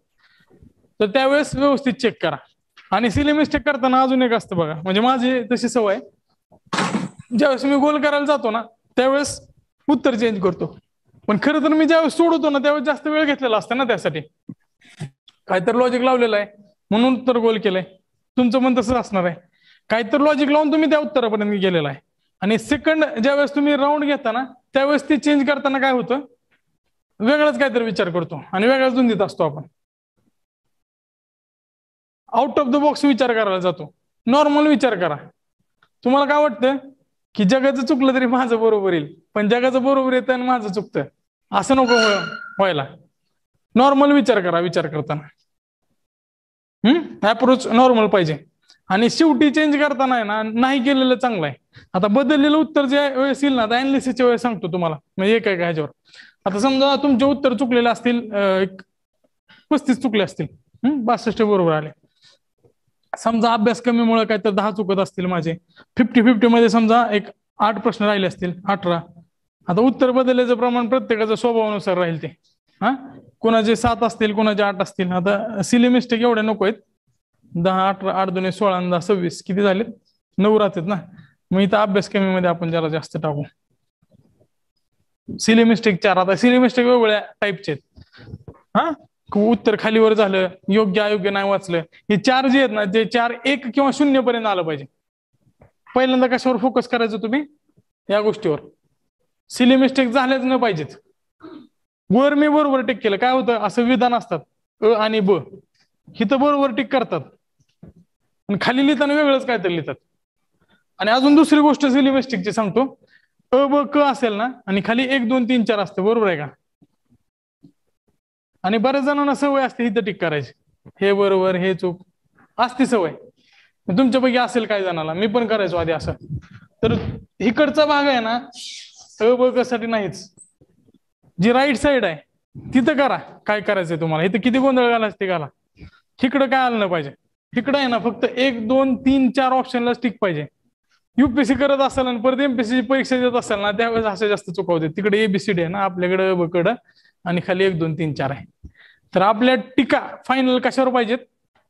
Speaker 1: तर त्यावेळेस व्यवस्थित चेक करा. आणि सिली मिस्टेक करताना अजून एक असतं बघा, म्हणजे माझी तशी सवय, ज्यावेळेस मी गोल करायला जातो ना त्यावेळेस उत्तर चेंज करतो. पण खरं तर मी ज्यावेळेस सोडवतो ना त्यावेळेस जास्त वेळ घेतलेला असतं ना, त्यासाठी काहीतरी लॉजिक लावलेलं आहे म्हणून उत्तर गोल केलंय. तुमचं पण तसंच असणार आहे, काहीतरी लॉजिक लावून तुम्ही त्या उत्तरापर्यंत गेलेला आहे. आणि सेकंड ज्यावेळेस तुम्ही राऊंड घेता ना त्यावेळेस ते चेंज करताना काय होतं, वेगळाच काहीतरी विचार करतो आणि वेगळाच धुंदीत असतो आपण. आउट ऑफ द बॉक्स विचार करायला जातो. नॉर्मल विचार करा. तुम्हाला काय वाटतं की जगाचं चुकलं तरी माझं बरोबर येईल, पण जगाचं बरोबर येतं आणि माझं चुकतं, असं नको व्हायला. नॉर्मल विचार करा विचार करताना. अप्रोच नॉर्मल पाहिजे. आणि शेवटी चेंज करताना आहे ना, नाही केलेलं चांगलं आहे. आता बदललेलं उत्तर जे वेळेस येईल ना, आता अनालिसिसच्या वेळेस सांगतो तुम्हाला, म्हणजे एक आहे ह्याच्यावर. आता समजा तुमचे उत्तर चुकलेले असतील, 35 चुकले असतील, 62 बरोबर आले. समजा अभ्यास कमीमुळे काय तर 10 चुकत असतील माझे, 50-50 मध्ये समजा एक 8 प्रश्न राहिले असतील, 18. आता उत्तर बदलल्याचं प्रमाण प्रत्येकाच्या स्वभावानुसार राहील ते. कोणाचे 7 असतील, कोणाचे 8 असतील. आता सिली मिस्टेक एवढ्या नको आहेत. 10, 18, 8 दुने 16 आणि 10 26 किती झाले, 9 राहतात ना. मग इथं अभ्यास कमी मध्ये आपण जरा जास्त टाकू. Silly mistake 4. आता सिली मिस्टेक वेगवेगळ्या टाईपचे आहेत. उत्तर खालीवर झालं, योग्य अयोग्य नाही वाचलं, हे 4 जे आहेत ना, जे 4 1 किंवा 0 पर्यंत आलं पाहिजे. पहिल्यांदा कशावर फोकस करायचं तुम्ही, या गोष्टीवर. सिली मिस्टेक झाल्याच न पाहिजेत. वर मी बरोबर टिक केलं, काय होतं असं विधान असतात अ आणि ब, हिथं बरोबर टिक करतात आणि खाली लिहिताना वेगळंच काहीतरी लिहितात. आणि अजून दुसरी गोष्ट सिली मिस्टेकची सांगतो, अ ब क असेल ना आणि खाली 1 2 3 4 असतं, बरोबर आहे का. आणि बऱ्याच जणांना सवय असते इथं टिक करायची, हे बरोबर हे चूक असते सवय. तुमच्यापैकी असेल काही जणांना, मी पण करायचो आधी असं. तर इकडचा भाग आहे ना अ ब क साठी नाहीच, जी राईट साईड आहे तिथं करा काय करायचंय तुम्हाला. इथं किती गोंधळ घालायचं ते घाला, इकडं काय आलं नाही पाहिजे. इकडं आहे ना फक्त 1 2 3 4 ऑप्शनला टिक पाहिजे. युपीएससी करत असाल आणि परत एमपीएससी परीक्षा देत असाल ना त्यावेळेस असं जास्त चुकवते. तिकडे एबीसीडी आहे ना, आपल्याकडे ब कडं आणि खाली 1 2 3 4 आहे. तर आपल्या टीका फायनल कशावर पाहिजेत,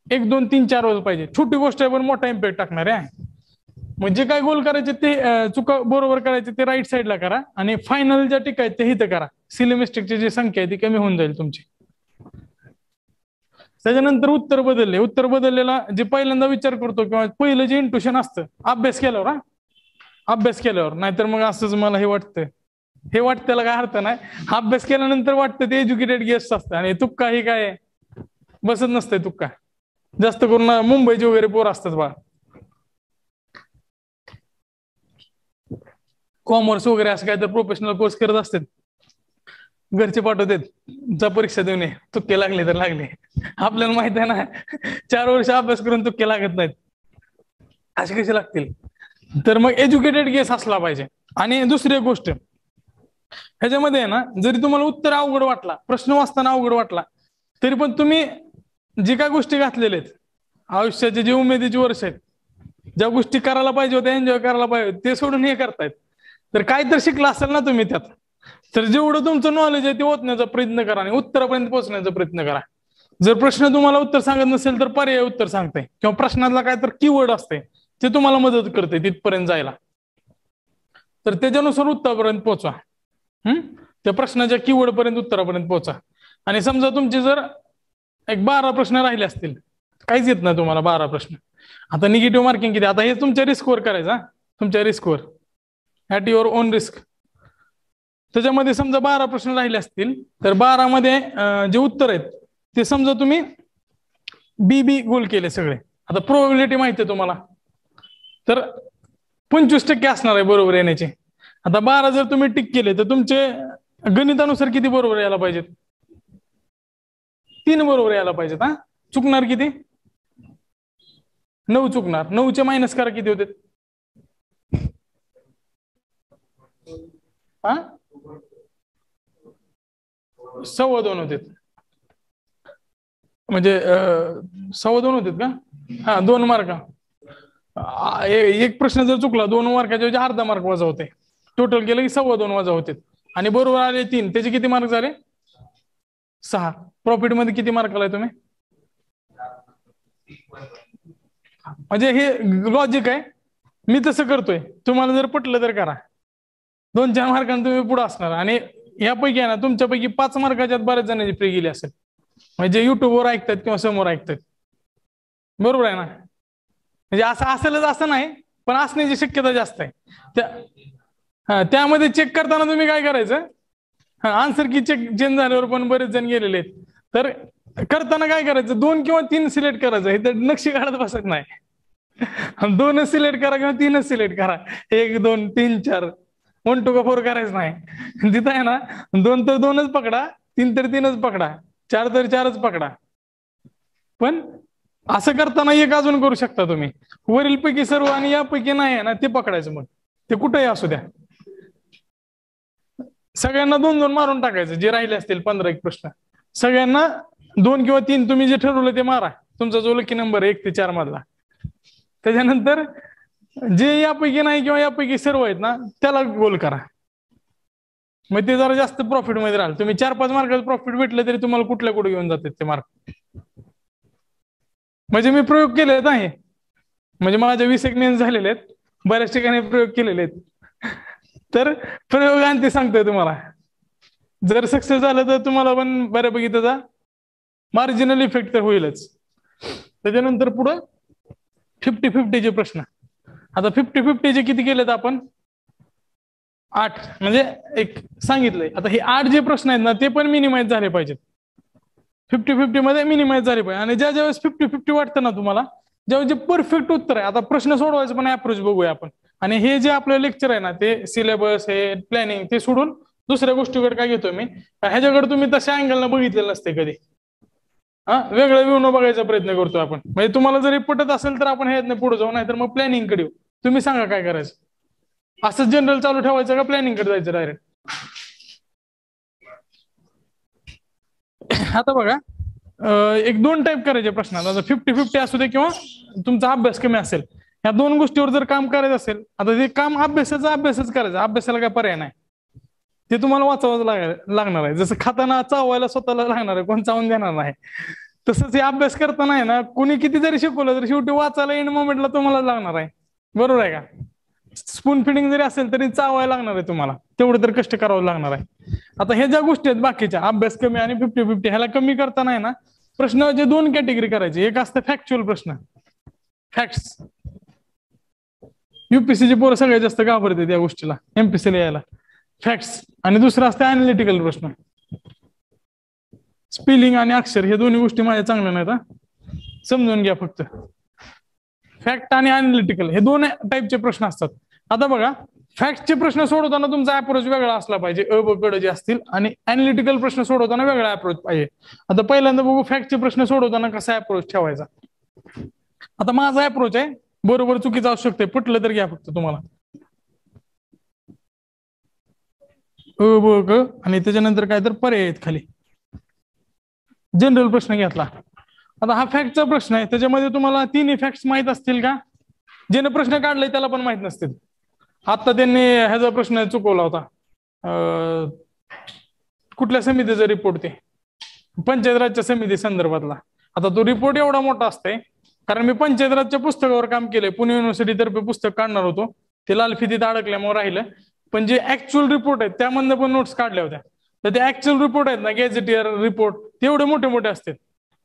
Speaker 1: 1 2 3 4 वर पाहिजे. छोटी गोष्ट आहे पण मोठा इम्पॅक्ट टाकणार आहे. म्हणजे काय गोल करायचे ते चुका बरोबर करायचे ते राईट साईडला करा आणि फायनल ज्या टीका आहेत ते इथं करा. सिली मिस्टेकची जी संख्या आहे ती कमी होऊन जाईल तुमची. त्याच्यानंतर उत्तर बदललेला जे पहिल्यांदा विचार करतो किंवा पहिलं जे इंट्युशन असतं अभ्यास केल्यावर, नाहीतर मग असंच मला हे वाटतं, हे वाटतं त्याला काय अर्थ नाही. अभ्यास केल्यानंतर वाटतं ते एज्युकेटेड गेस्ट असतं आणि तुक्का ही काय बसत नसतंय. तुक्का जास्त करून मुंबईचे वगैरे पोर असतात बा, कॉमर्स वगैरे असं काय तर प्रोफेशनल कोर्स करत असतात. घरचे पाठवतात जा परीक्षा देऊन ये, तुक्के लागले तर लागले. आपल्याला माहित आहे ना 4 वर्ष अभ्यास करून तुक्के लागत नाहीत, असे कसे लागतील. तर मग एज्युकेटेड गेस असला पाहिजे. आणि दुसरी एक गोष्ट ह्याच्यामध्ये आहे ना, जरी तुम्हाला उत्तर अवघड वाटला, प्रश्न वाचताना अवघड वाटला, तरी पण तुम्ही जे काय गोष्टी घातलेल्या आहेत आयुष्याचे, जे उमेदीचे वर्ष आहेत, ज्या गोष्टी करायला पाहिजे होत्या, एन्जॉय करायला पाहिजे ते सोडून हे करतायत. तर काय तर शिकला असेल ना तुम्ही त्यात, तर जेवढं तुमचं नॉलेज आहे ते ओतण्याचा प्रयत्न करा आणि उत्तरापर्यंत पोहोचण्याचा प्रयत्न करा. जर प्रश्न तुम्हाला उत्तर सांगत नसेल तर पर्याय उत्तर सांगते, किंवा प्रश्नातला काय तर कीवर्ड असते ते तुम्हाला मदत करते तिथपर्यंत जायला. तर त्याच्यानुसार उत्तरापर्यंत पोहोचा. त्या प्रश्नाच्या कीवर्ड पर्यंत उत्तरापर्यंत पोहोचा. आणि समजा तुमचे जर एक 12 प्रश्न राहिले असतील, काहीच येत नाही तुम्हाला 12 प्रश्न, आता निगेटिव्ह मार्किंग किती, आता हे तुमच्या रिस्कवर करायचं, तुमच्या रिस्कवर, ऍट युअर ओन रिस्क. त्याच्यामध्ये समजा 12 प्रश्न राहिले असतील, तर 12 मध्ये जे उत्तर आहेत ते समजा तुम्ही बी गोल केले सगळे. आता प्रोबॅबिलिटी माहिती आहे तुम्हाला, तर 25% असणार आहे बरोबर येण्याचे. आता 12 जर तुम्ही टिक केले तर तुमचे गणितानुसार किती बरोबर यायला पाहिजेत? 3 बरोबर यायला पाहिजेत. चुकणार किती? 9 चुकणार. 9 मायनस करा किती होते? 2.25 होते. म्हणजे 2.25 होते का? 2 मार्क. एक प्रश्न जर चुकला 2 मार्काच्या ऐवजी अर्धा मार्क वजा होते. टोटल केलं की 2.25 वजा होते. आणि बरोबर आले 3, त्याचे किती मार्क झाले? 6. प्रॉफिट मध्ये किती मार्क आलाय तुम्ही? म्हणजे हे लॉजिक आहे, मी तसं करतोय, तुम्हाला जर पटलं तर करा. 2-4 मार्कांनी तुम्ही पुढे असणार. आणि यापैकी आहे ना, तुमच्यापैकी 5 मार्काच्यात बऱ्याच जणांची फ्री गेली असेल, म्हणजे युट्यूबवर ऐकतात किंवा समोर ऐकतात. बरोबर आहे ना? म्हणजे असं असेलच असं नाही, पण असण्याची शक्यता जास्त आहे. त्यामध्ये चेक करताना तुम्ही काय करायचं, आन्सर की चेंज झाल्यावर पण बरेच जण गेलेले आहेत, तर करताना काय करायचं, 2 किंवा 3 सिलेक्ट करायचं. हे तर नक्षी काढत बसत नाही. 2च सिलेक्ट करा किंवा 3च सिलेक्ट करा. 1, 2, 3, 4 1 to 4 करायचं नाही. तिथं आहे ना, 2 तर 2च पकडा, 3 तर 3च पकडा, 4 तर 4च पकडा. पण असं करताना एक अजून करू शकता तुम्ही, वरील पैकी सर्व आणि यापैकी नाही आहे ना ते पकडायचं. मग ते कुठेही असू द्या, सगळ्यांना 2-2 मारून टाकायचं. जे राहिले असतील 15 प्रश्न, सगळ्यांना 2 किंवा 3 तुम्ही जे ठरवलं ते मारा. तुमचा जो लकी नंबर 1 ते 4 मधला. त्याच्यानंतर जे यापैकी नाही किंवा यापैकी सर्व आहेत ना त्याला गोल करा. मग ते जरा जास्त प्रॉफिट मध्ये राहील. तुम्ही 4-5 मार्काचं प्रॉफिट भेटले तरी तुम्हाला कुठल्या कुठे घेऊन जातात ते मार्क. म्हणजे मी प्रयोग केलेत आहे, म्हणजे माझ्या 20 एक्सपिरियन्स झालेले आहेत, बऱ्याच ठिकाणी प्रयोग केलेले आहेत. तर प्रयोग ते सांगतोय तुम्हाला, जर सक्सेस झालं तर तुम्हाला पण बऱ्यापैकी त्याचा मार्जिनल इफेक्ट तर होईलच. त्याच्यानंतर पुढं 50-50 प्रश्न. आता 50-50 किती केलेत आपण? 8. म्हणजे एक सांगितलंय. आता हे 8 जे प्रश्न आहेत ना ते पण मिनिमाइज झाले पाहिजेत. 50-50 मध्ये मिनिमाइज झाले पाहिजे. आणि ज्या ज्यावेळेस 50-50 वाटतं ना तुम्हाला, ज्यावेळेस जे परफेक्ट उत्तर आहे, आता प्रश्न सोडवायचं पण अप्रोच बघूया आपण. आणि हे जे आपलं लेक्चर आहे ना ते सिलेबस, हे प्लॅनिंग, ते सोडून दुसऱ्या गोष्टीकडे काय घेतोय मी, ह्याच्याकडे तुम्ही तशा अँगलनं बघितलेलं नसते कधी. वेगळ्या व्ह्यूनं बघायचा प्रयत्न करतोय आपण. म्हणजे तुम्हाला जरी पटत असेल तर आपण ह्यातनं पुढे जाऊ, नाही तर मग प्लॅनिंग कडे येऊ. तुम्ही सांगा काय करायचं. असं जनरल चालू ठेवायचं का प्लॅनिंग कडे जायचं डायरेक्ट? आता बघा, एक 2 टाईप करायचे प्रश्न. 50-50 असू दे किंवा तुमचा अभ्यास कमी असेल, ह्या 2 गोष्टीवर जर काम करायचं असेल, आता ते काम अभ्यासच करायचं. अभ्यासाला काय पर्याय नाही, ते तुम्हाला वाचावं लागणार आहे. जसं खाताना चावायला स्वतःला लागणार आहे, कोण चावून देणार नाही. तसंच हे अभ्यास करताना आहे ना, कोणी किती जरी शिकवलं तरी शेवटी वाचायला एंड मोमेंटला तुम्हाला लागणार आहे. बरोबर आहे का? स्पून फिडिंग जरी असेल तरी चावायला लागणार आहे तुम्हाला, तेवढं तर कष्ट करावं लागणार आहे. आता हे ज्या गोष्टी आहेत बाकीच्या, अभ्यास कमी आणि 50-50, ह्याला कमी करताना आहे ना, प्रश्नाचे 2 कॅटेगरी करायचे. एक असतं फॅक्च्युअल प्रश्न, फॅक्ट्स. युपीएससीची पोरं सगळ्यात जास्त घाबरते या गोष्टीला, एमपीसीला यायला, फॅक्ट्स. आणि दुसरं असतं अॅनालिटिकल प्रश्न. स्पेलिंग आणि अक्षर हे दोन्ही गोष्टी माझ्या चांगल्या नाहीत, समजून घ्या फक्त. फॅक्ट आणि अॅनालिटिकल हे 2 टाईपचे प्रश्न असतात. आता बघा, फॅक्टचे प्रश्न सोडवताना तुमचा अप्रोच वेगळा असला पाहिजे, अ ब कडे जे असतील, आणि अॅनालिटिकल प्रश्न सोडवताना वेगळा अप्रोच पाहिजे. आता पहिल्यांदा बघू फॅक्टचे प्रश्न सोडवताना कसा अप्रोच ठेवायचा. आता माझा अप्रोच आहे, बरोबर चुकीचा असू शकते, पटलं तर घ्या फक्त तुम्हाला. अ ब ग आणि त्याच्यानंतर काय तर पर्याय आहेत खाली. जनरल प्रश्न घेतला. आता हा फॅक्टचा प्रश्न आहे, त्याच्यामध्ये तुम्हाला तिन्ही फॅक्ट्स माहित असतील का? ज्याने प्रश्न काढलाय त्याला पण माहित नसतील. आता त्यांनी ह्याचा प्रश्न चुकवला होता, कुठल्या समितीचा रिपोर्ट, ते पंचायत राजच्या समिती संदर्भातला. आता तो रिपोर्ट एवढा मोठा असतोय, कारण मी पंचायत राजच्या पुस्तकावर काम केलंय, पुणे युनिव्हर्सिटी तर्फे पुस्तक काढणार होतो, ते लालफितीत अडकल्यामुळे राहिलं. पण जे ऍक्च्युअल रिपोर्ट आहेत त्यामधनं पण नोट्स काढल्या होत्या. तर ते ऍक्च्युअल रिपोर्ट आहेत ना, गॅझेटियर रिपोर्ट, तेवढे मोठे मोठे असतात.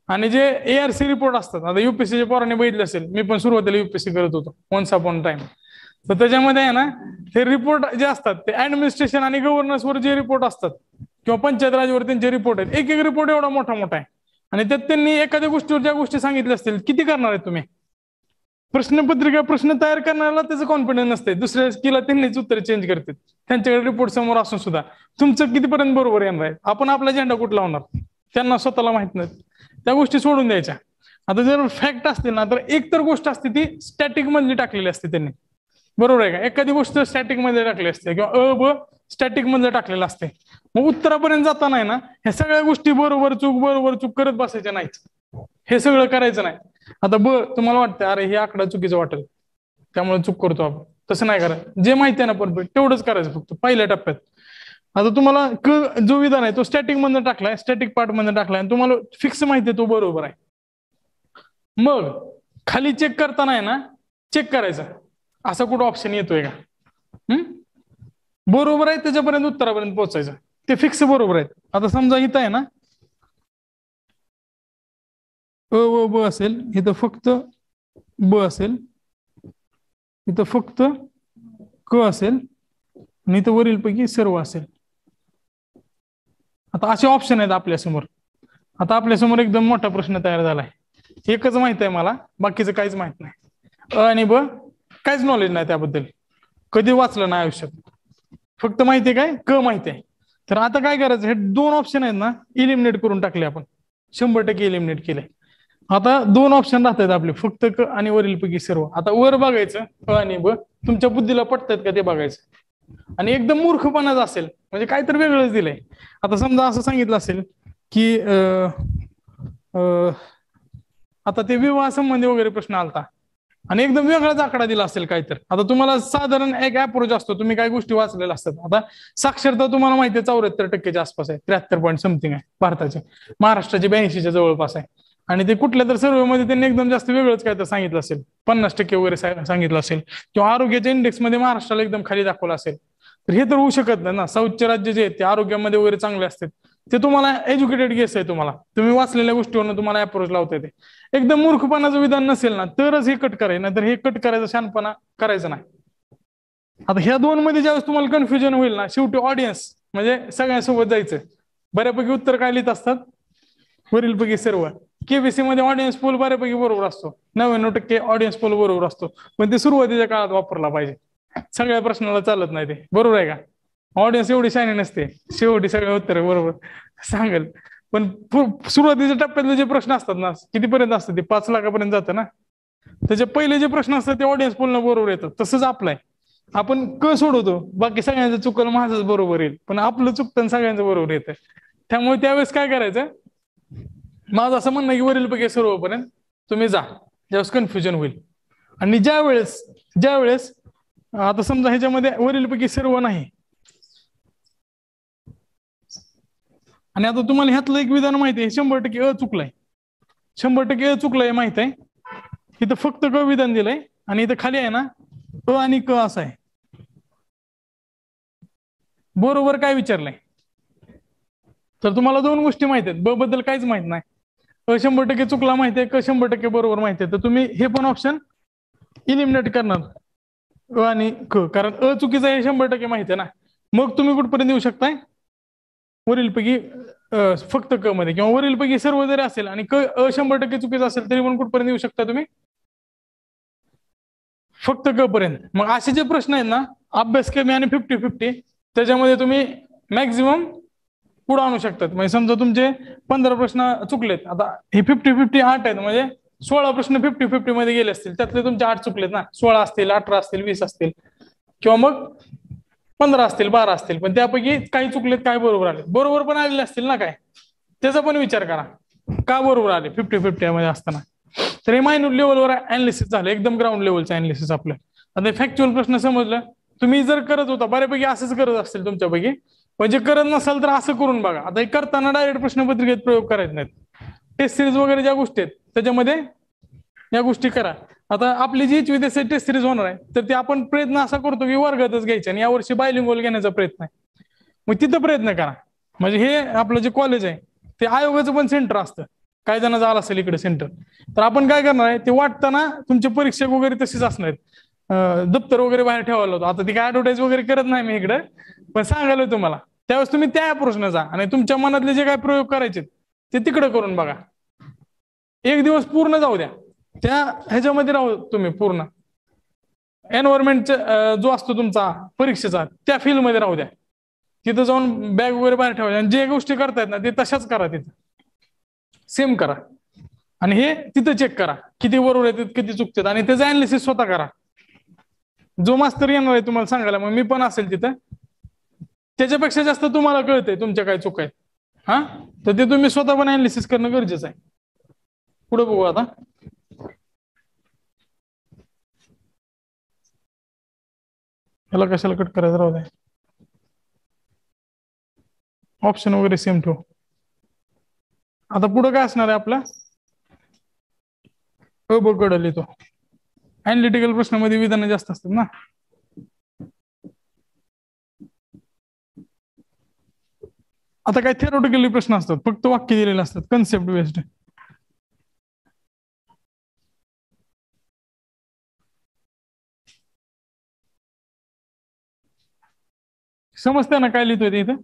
Speaker 1: आणि जे एआरसी रिपोर्ट असतात, आता युपीएससीच्या पोरांनी बघितले असेल, मी पण सुरुवातीला युपीएससी करत होतो वन्स अपॉन टाइम. तर त्याच्यामध्ये आहे ना, हे रिपोर्ट जे असतात ते ऍडमिनिस्ट्रेशन आणि गव्हर्नन्सवर जे रिपोर्ट असतात किंवा पंचायत राजवर त्यांचे रिपोर्ट आहेत, एक एक रिपोर्ट एवढा मोठा मोठा आहे. आणि त्यात त्यांनी एखाद्या गोष्टीवर ज्या गोष्टी सांगितल्या असतील, किती करणार आहे तुम्ही? प्रश्नपत्रिका प्रश्न तयार करण्याला त्याचं कॉन्फिडन्स नसते, दुसऱ्या स्किलला त्यांनीच उत्तर चेंज करतात. त्यांच्याकडे रिपोर्ट समोर असून सुद्धा तुमचं कितीपर्यंत बरोबर येणार आहे, आपण आपला झेंडा कुठं लावणार, त्यांना स्वतःला माहित नाही. त्या गोष्टी सोडून द्यायच्या. आता जर फॅक्ट असतील ना, तर एक तर गोष्ट असते ती स्टॅटिक मधली टाकलेली असते त्यांनी, बरोबर आहे का? एखादी गोष्ट स्टॅटिक मध्ये टाकली असते किंवा अ ब स्टॅटिक मध्ये टाकलेलं असते. मग उत्तरापर्यंत जाताना आहे ना, ह्या सगळ्या गोष्टी बरोबर चूक करत बसायच्या नाहीत, हे सगळं करायचं नाही. आता ब तुम्हाला वाटतं अरे हे आकडा चुकीचं वाटेल त्यामुळे चूक करतो आपण, तसं नाही करायचं. जे माहिती आहे ना परफेक्ट तेवढंच करायचं फक्त पहिल्या टप्प्यात. आता तुम्हाला जो विधान आहे तो स्टॅटिक मधून टाकलाय, स्टॅटिक पार्ट मधून टाकलाय, आणि तुम्हाला फिक्स माहिती आहे तो बरोबर आहे. मग खाली चेक करताना आहे ना, चेक करायचं असा कुठं ऑप्शन येतोय का, बरोबर आहे त्याच्यापर्यंत उत्तरापर्यंत पोहोचायचं, ते फिक्स बरोबर आहेत. आता समजा इथं आहे ना अ व ब असेल, इथं फक्त ब असेल, इथं फक्त क असेल, आणि इथं वरील पैकी सर्व असेल. आता असे ऑप्शन आहेत आपल्यासमोर. आता आपल्यासमोर एकदम मोठा प्रश्न तयार झालाय. एकच माहित आहे मला, बाकीचं काहीच माहित नाही. अ आणि ब काहीच नॉलेज नाही त्याबद्दल, कधी वाचलं नाही आयुष्यात. फक्त माहिती आहे काय, क माहिती आहे. तर आता काय करायचं, हे दोन ऑप्शन आहेत ना इलिमिनेट करून टाकले आपण, 100% इलिमिनेट केले. आता दोन ऑप्शन राहतात आपले, फक्त क आणि वरील पैकी सर्व. आता वर बघायचं अ आणि ब, तुमच्या बुद्धीला पटतात का ते बघायचं. आणि एकदम मूर्खपणाच असेल म्हणजे काहीतरी वेगळंच दिलंय. आता समजा असं सांगितलं असेल की आता ते विवाह संबंधी वगैरे प्रश्न आलता आणि एकदम वेगळाच आकडा दिला असेल काहीतरी. आता तुम्हाला साधारण एक अप्रोच असतो, तुम्ही काही गोष्टी वाचलेल्या असतात. आता साक्षरता तुम्हाला माहिती आहे 74% आसपास आहे, 73 पॉईंट समथिंग आहे भारताची, महाराष्ट्राची 82च्या जवळपास आहे. आणि ते कुठल्या तर सर्वेमध्ये त्यांनी एकदम जास्त वेगळंच काय तर सांगितलं असेल, 50% वगैरे सांगितलं असेल, किंवा आरोग्याच्या इंडेक्स मध्ये महाराष्ट्राला एकदम खाली दाखवलं असेल. तर हे तर होऊ शकत नाही ना, साऊथचे राज्य जे आहेत ते आरोग्यामध्ये वगैरे चांगले असतात, ते तुम्हाला एज्युकेटेड गेस आहे, तुम्हाला तुम्ही वाचलेल्या गोष्टीवरून तुम्हाला अप्रोच लावता येते. एकदम मूर्खपणाचं विधान नसेल ना तरच हे कट करायचं, नाही तर हे कट करायचं शहाणपणा करायचं नाही. आता ह्या दोन मध्ये ज्यावेळेस तुम्हाला कन्फ्युजन होईल ना, शेवटी ऑडियन्स म्हणजे सगळ्यांसोबत जायचं. बऱ्यापैकी उत्तर काय लिहित असतात, वरीलपैकी सर्व. केबीसी मध्ये ऑडियन्स पोल बऱ्यापैकी बरोबर असतो, 99% ऑडियन्स पोल बरोबर असतो, पण ते सुरुवातीच्या काळात वापरला पाहिजे, सगळ्या प्रश्नाला चालत नाही ते, बरोबर आहे का? ऑडियन्स एवढी शायनी नसते, शेवटी सगळे उत्तर बरोबर सांगेल. पण सुरुवातीच्या टप्प्यातले जे प्रश्न असतात ना, कितीपर्यंत असतात ते 5 लाखापर्यंत जातं ना, त्याचे पहिले जे प्रश्न असतात ते ऑडियन्स पोलनं बरोबर येतात. तसंच आपलंय, आपण क सोडवतो, बाकी सगळ्यांचं चुकलं माझंच बरोबर येईल, पण आपलं चुकतं सगळ्यांचं बरोबर येतं. त्यामुळे त्यावेळेस काय करायचं, माझं असं म्हणणं की वरीलपैकी सर्वपर्यंत तुम्ही जा, ज्यावेळेस कन्फ्युजन होईल. आणि ज्यावेळेस आता समजा ह्याच्यामध्ये वरीलपैकी सर्व नाही, आणि आता तुम्हाला ह्यातलं एक विधान माहिती आहे 100% अ चुकलंय, 100% अ चुकलंय माहित आहे. इथं फक्त क विधान दिलंय आणि इथं खाली आहे ना अ आणि क असं आहे. बरोबर काय विचारलंय, तर तुम्हाला दोन गोष्टी माहित आहेत, ब बद्दल काहीच माहित नाही, अ 100% चुकला माहिती आहे, क 100% बरोबर माहिती आहे. तर तुम्ही हे पण ऑप्शन इलिमिनेट करणार, अ आणि क, कारण अ चुकीचं आहे 100% माहिती आहे ना. मग तुम्ही कुठपर्यंत येऊ शकताय, वरीलपैकी फक्त क मध्ये, किंवा वरीलपैकी सर्व जरी असेल आणि क 100% चुकीचं असेल तरी पण कुठपर्यंत येऊ शकता तुम्ही, फक्त क पर्यंत. मग असे जे प्रश्न आहेत ना अभ्यास कमी आणि 50-50 त्याच्यामध्ये तुम्ही मॅक्झिमम पुढे आणू शकतात. म्हणजे समजा तुमचे 15 प्रश्न चुकलेत, आता हे 50-50 8 आहेत म्हणजे 16 प्रश्न 50-50 मध्ये गेले असतील, त्यातले तुमचे 8 चुकलेत ना. 16 असतील, 18 असतील, 20 असतील किंवा मग 15 असतील, 12 असतील, पण त्यापैकी काही चुकलेत, काही बरोबर आले. बरोबर पण आलेले असतील ना काय, त्याचा पण विचार करा का बरोबर आले 50-50 मध्ये असताना. तर हे मायन्यूट लेवलवर अनालिसिस झालं, एकदम ग्राउंड लेवलचं अनालिसिस आपलं. आता फॅक्च्युअल प्रश्न समजलं. तुम्ही जर करत होता बऱ्यापैकी असंच करत असतील तुमच्यापैकी, म्हणजे करत नसाल तर असं करून बघा. आता हे करताना डायरेक्ट प्रश्नपत्रिकेत प्रयोग करायचे नाहीत. टेस्ट सिरीज वगैरे ज्या गोष्टी आहेत त्याच्यामध्ये या गोष्टी करा. आता आपली जी HVDC टेस्ट सिरीज होणार आहे तर ते आपण प्रयत्न असा करतो की वर्गातच घ्यायचे, आणि यावर्षी बायलिंगुअल घेण्याचा प्रयत्न आहे. मग तिथं प्रयत्न करा. म्हणजे हे आपलं जे कॉलेज आहे ते आयोगाचं पण सेंटर असतं, काही जण झालं असेल इकडे सेंटर. तर आपण काय करणार आहे ते वाटताना तुमचे परीक्षक वगैरे तसेच असणार आहेत, दप्तर वगैरे बाहेर ठेवायला होतं. आता ती काय ऍडव्हर्टाईज वगैरे करत नाही मी इकडे, पण सांगायला तुम्हाला. त्यावेळेस तुम्ही त्या प्रश्न जा आणि तुमच्या मनातले जे काय प्रयोग करायचे ते तिकडे करून बघा. एक दिवस पूर्ण जाऊ द्या त्या ह्याच्यामध्ये राहू तुम्ही पूर्ण एन्व्हायरमेंट जो असतो तुमचा परीक्षेचा त्या फील्ड मध्ये राहू द्या. तिथं जाऊन बॅग वगैरे बाहेर ठेवायचे आणि जे गोष्टी करतायत ना ते तशाच करा, तिथं सेम करा. आणि हे तिथं चेक करा किती बरोबर येतात किती चुकतात, आणि त्याचं अनालिसिस स्वतः करा. जो मास्तर येणार आहे तुम्हाला सांगायला, मग मी पण असेल तिथं, त्याच्यापेक्षा जास्त तुम्हाला कळतंय तुमच्या काय चुक आहेत. हा, तर ते तुम्ही स्वतः पण अनालिसिस करणं गरजेचं आहे. पुढे बघू आता. ह्याला कशाला कट करायचं, राहू द्या. ऑप्शन वगैरे सेम ठेवू. आता पुढे काय असणार आहे आपला कडल येतो. अनालिटिकल प्रश्नामध्ये विधानं जास्त असतात ना. आता काय थेरोटिकली प्रश्न असतात, फक्त वाक्य दिलेले असतात, कन्सेप्ट बेस्ड. समजतं ना काय लिहितोय ते इथं.